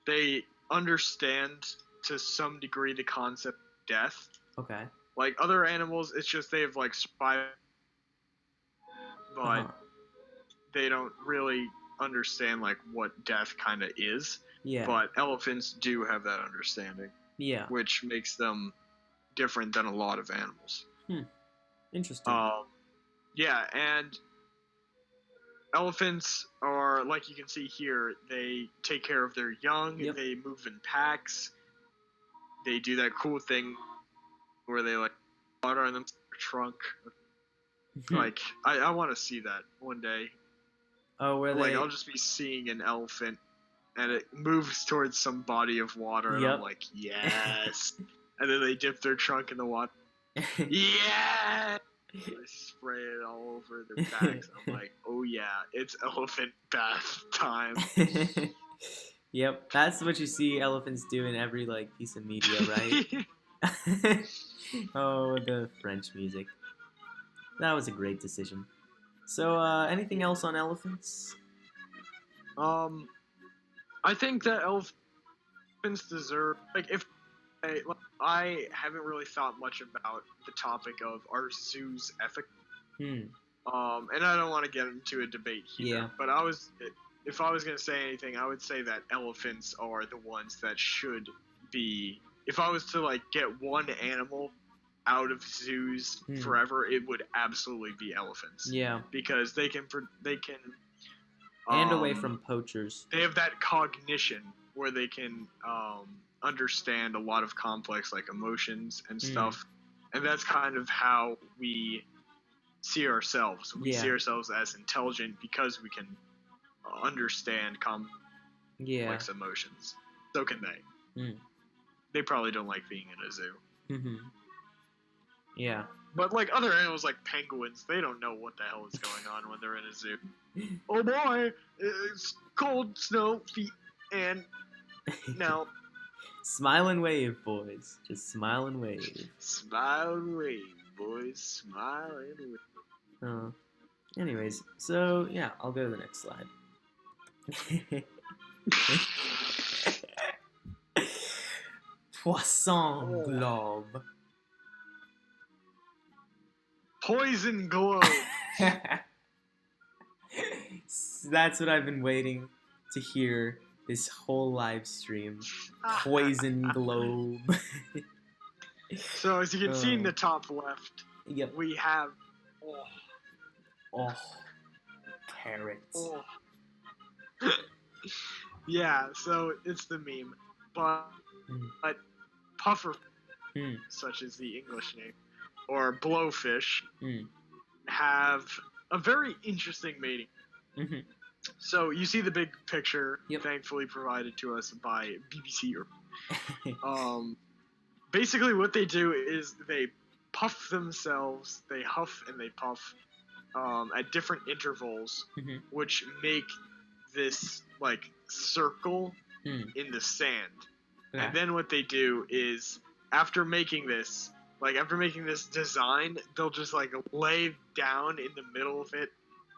They understand to some degree the concept of death. Okay. Like other animals, it's just they have like survived, but they don't really understand like what death kind of is. Yeah. But elephants do have that understanding. Yeah. Which makes them different than a lot of animals. Interesting. Yeah, and elephants are, like you can see here, they take care of their young, Yep. They move in packs, they do that cool thing where they like water in their trunk. Like, I want to see that one day. Oh, where like, they? I'll just be seeing an elephant and it moves towards some body of water, and Yep. I'm like, yes. And then they dip their trunk in the water. Yeah! They spray it all over their backs. I'm like, oh yeah, it's elephant bath time. Yep, that's what you see elephants do in every like piece of media, right? Oh, the French music. That was a great decision. So, anything else on elephants? I think that elephants deserve, like, if I haven't really thought much about the topic of are zoos ethical. And I don't want to get into a debate here. Yeah. But if I was going to say anything, I would say that elephants are the ones that should be. If I was to like get one animal out of zoos forever, it would absolutely be elephants. Yeah. Because they can. And away from poachers. They have that cognition where they can understand a lot of complex like emotions and stuff, and that's kind of how we see ourselves. We see ourselves as intelligent because we can understand complex emotions. So can they. They probably don't like being in a zoo. Yeah. But like other animals like penguins, they don't know what the hell is going on when they're in a zoo. Oh boy, it's cold, snow, feet, and now. Smile and wave, boys. Just smile and wave. Smile and wave, boys. Smile and wave. Anyways, so yeah, I'll go to the next slide. Poisson globe. Poison globe. That's what I've been waiting to hear this whole live stream. Poison globe. So as you can see in the top left, yep, we have carrots. Yeah, so it's the meme, but puffer, such as the English name, or blowfish, have a very interesting mating. So you see the big picture, thankfully provided to us by BBC. Basically what they do is they puff themselves, they huff and they puff at different intervals, which make this like circle in the sand. And then what they do is after making this design, they'll just like lay down in the middle of it,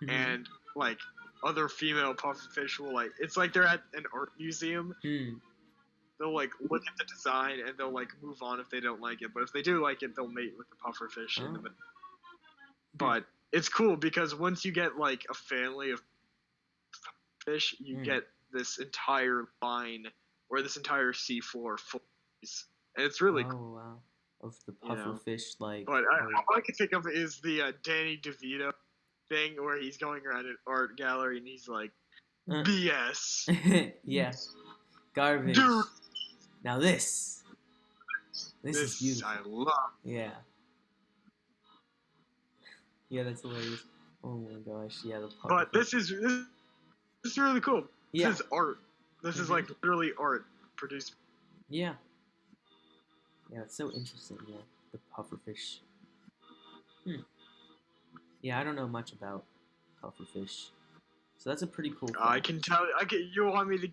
and like other female pufferfish will like, it's like they're at an art museum. They'll like look at the design and they'll like move on if they don't like it, but if they do like it, they'll mate with the pufferfish in the middle. But it's cool because once you get like a family of fish, you get this entire line or this entire seafloor full of these. And it's really cool. Oh wow, of the You know. pufferfish like. But all I can think of is the Danny DeVito thing where he's going around an art gallery and he's like, BS. Yeah, garbage. Dude. Now this is beautiful. I love. Yeah. Yeah, that's hilarious. Oh my gosh, yeah, the pufferfish. But this is really cool. Yeah. This is art. This is like literally art produced. Yeah. Yeah, it's so interesting. Yeah, the pufferfish. Yeah, I don't know much about pufferfish, so that's a pretty cool fact. I can tell. You want me to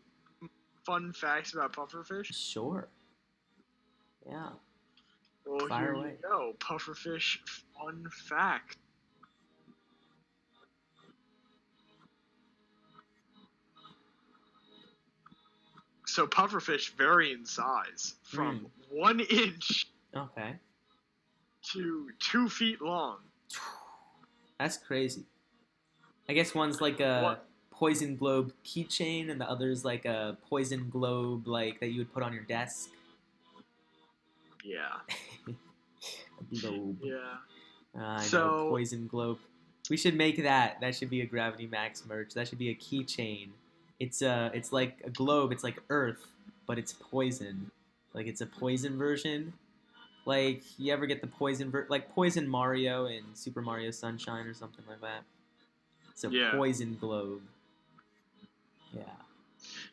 fun facts about pufferfish? Sure. Yeah. Well, Fire here away. you go. Pufferfish fun fact. So pufferfish vary in size from 1 inch to 2 feet long. That's crazy. I guess one's like a poison globe keychain, and the other's like a poison globe like that you would put on your desk. Yeah. A globe. Yeah. I know, poison globe. We should make that. That should be a Gravity Max merch. That should be a keychain. It's like a globe. It's like Earth, but it's poison. Like it's a poison version. Like you ever get the poison like Poison Mario in Super Mario Sunshine or something like that. It's a poison globe. Yeah.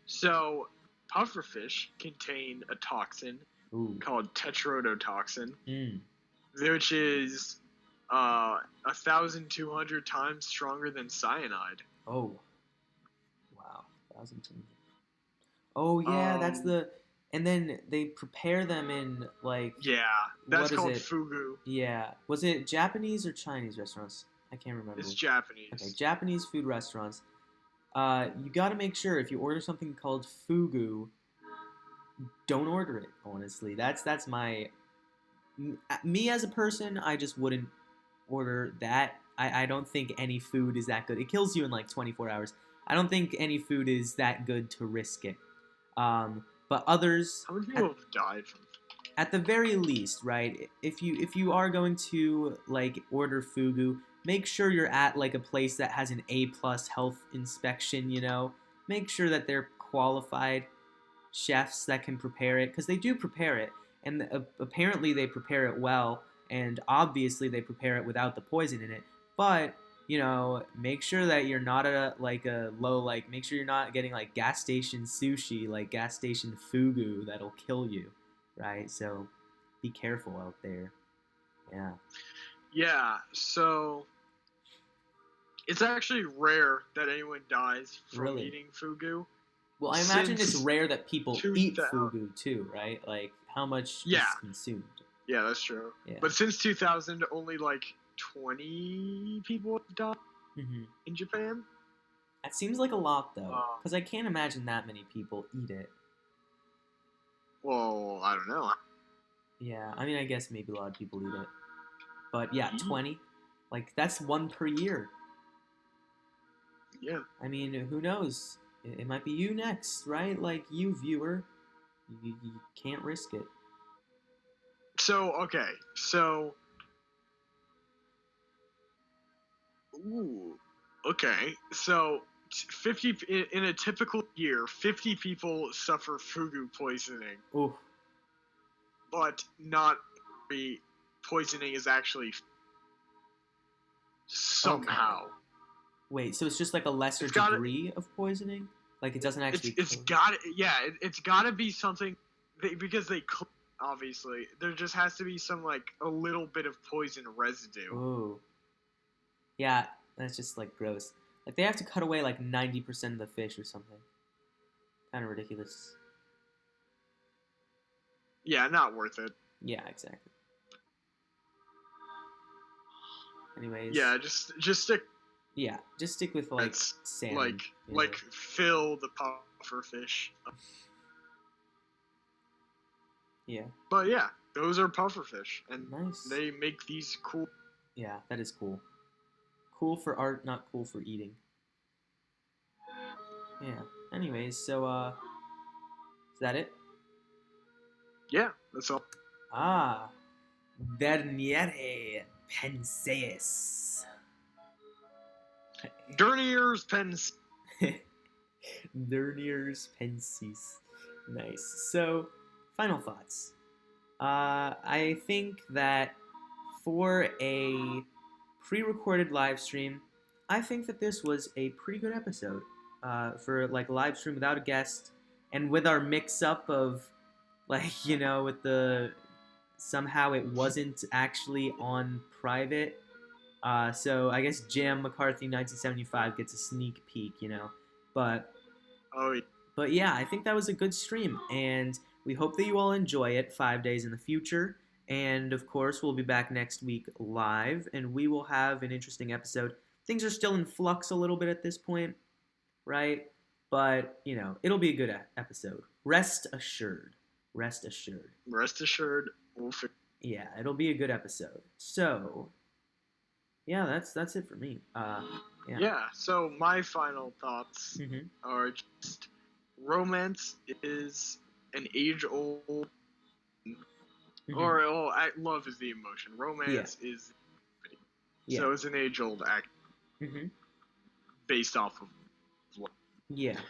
So pufferfish contain a toxin called tetrodotoxin, which is 1,200 times stronger than cyanide. Oh. Wow. 1,200. Oh yeah, that's the. And then they prepare them in like. Yeah, that's called fugu. Yeah, was it Japanese or Chinese restaurants? I can't remember. It's Japanese. Okay, Japanese food restaurants. You got to make sure if you order something called fugu, don't order it. Honestly, that's my. Me as a person, I just wouldn't order that. I don't think any food is that good. It kills you in like 24 hours. I don't think any food is that good to risk it. But others. How many people have died from? At the very least, right? If you are going to like order fugu, make sure you're at like a place that has an A+ health inspection. You know, make sure that they're qualified chefs that can prepare it, because they do prepare it, and apparently they prepare it well, and obviously they prepare it without the poison in it. But you know, make sure that you're not at make sure you're not getting like gas station sushi, like gas station fugu that'll kill you, right? So be careful out there. Yeah. Yeah, so it's actually rare that anyone dies from eating fugu. Well, I imagine it's rare that people eat fugu too, right? Like how much is consumed. Yeah, that's true. Yeah. But since 2000, only like 20 people have died in Japan. That seems like a lot, though, because I can't imagine that many people eat it. Well, I don't know. Yeah, I mean, I guess maybe a lot of people eat it. But yeah, 20. Like, that's one per year. Yeah. I mean, who knows? It might be you next, right? Like, you, viewer. You can't risk it. So, okay. So... Ooh, okay. So, 50 in a typical year, 50 people suffer fugu poisoning. Ooh. But not every poisoning is actually somehow. Okay. Wait, so it's just like a lesser degree of poisoning? Like it doesn't actually. It's got to be something because they obviously there just has to be some like a little bit of poison residue. Ooh. Yeah, that's just like gross. Like they have to cut away like 90% of the fish or something. Kind of ridiculous. Yeah, not worth it. Yeah, exactly. Anyways. Yeah, just stick. Yeah, just stick with like salmon. Like fill the pufferfish. Yeah. But yeah, those are pufferfish, and nice. They make these cool. Yeah, that is cool. Cool for art, not cool for eating. Yeah. Anyways, so is that it? Yeah, that's all. Ah, Derniere Penseis. Dernier's pens. Derniers Pensis. Nice. So, final thoughts. I think that for a pre-recorded live stream, I think that this was a pretty good episode. For like a live stream without a guest, and with our mix-up of, like, with the somehow it wasn't actually on private. So I guess Jam McCarthy 1975 gets a sneak peek. But Oh, yeah. but yeah, I think that was a good stream, and we hope that you all enjoy it 5 days in the future. And of course, we'll be back next week live, and we will have an interesting episode. Things are still in flux a little bit at this point, right? But it'll be a good episode. Rest assured. Rest assured. Rest assured, we'll fix. Yeah, it'll be a good episode. So, yeah, that's it for me. Yeah. So my final thoughts Mm-hmm. are just romance is an age-old, Mm-hmm. or love is the emotion. Romance is, Yeah. so it's an age-old act Mm-hmm. based off of love. Yeah.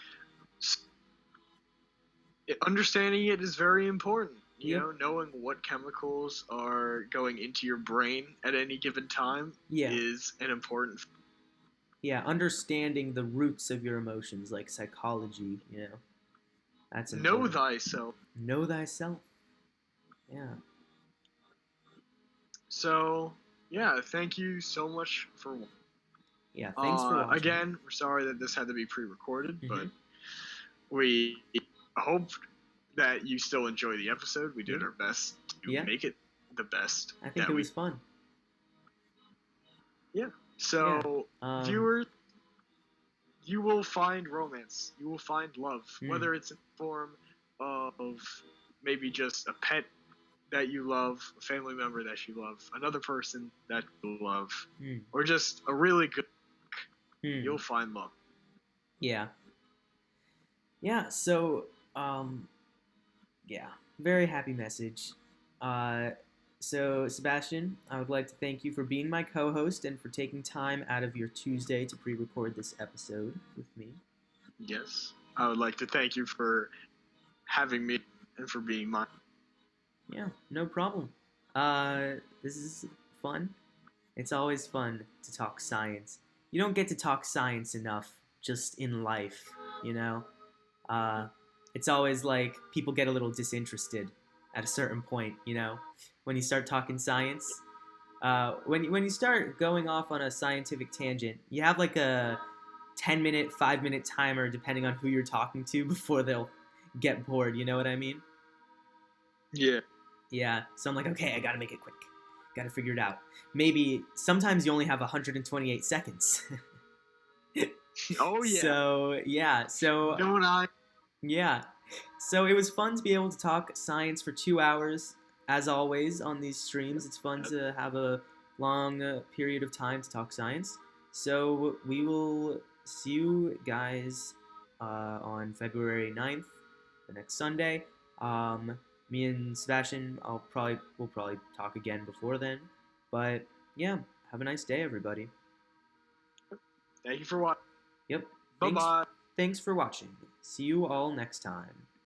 Understanding it is very important. Yep. Knowing what chemicals are going into your brain at any given time Yeah. is an important. Yeah, understanding the roots of your emotions, like psychology, that's important. Know thyself. Know thyself. Yeah. So, yeah, thank you so much for. Yeah, thanks for watching. Again, we're sorry that this had to be pre-recorded, Mm-hmm. but we hope that you still enjoy the episode. We did our best to make it the best. I think it was fun. Yeah. So, viewers, you will find romance. You will find love, whether it's in the form of maybe just a pet that you love, a family member that you love, another person that you love, or just a really good book. You'll find love. Yeah. Yeah, so, very happy message. So, Sebastian, I would like to thank you for being my co-host and for taking time out of your Tuesday to pre-record this episode with me. Yes. I would like to thank you for having me and for being mine. Yeah, no problem. This is fun. It's always fun to talk science. You don't get to talk science enough just in life, It's always like people get a little disinterested at a certain point, when you start talking science. When you start going off on a scientific tangent, you have like a 10-minute, 5-minute timer depending on who you're talking to before they'll get bored, you know what I mean? Yeah. Yeah, so I'm like, okay, I gotta make it quick. Gotta figure it out. Maybe sometimes you only have 128 seconds. Oh, yeah. So, Don't I? Yeah. So it was fun to be able to talk science for 2 hours, as always, on these streams. It's fun to have a long period of time to talk science. So we will see you guys on February 9th, the next Sunday. Me and Sebastian, we'll probably talk again before then. But yeah, have a nice day, everybody. Thank you for watching. Yep. Bye-bye. Thanks for watching. See you all next time.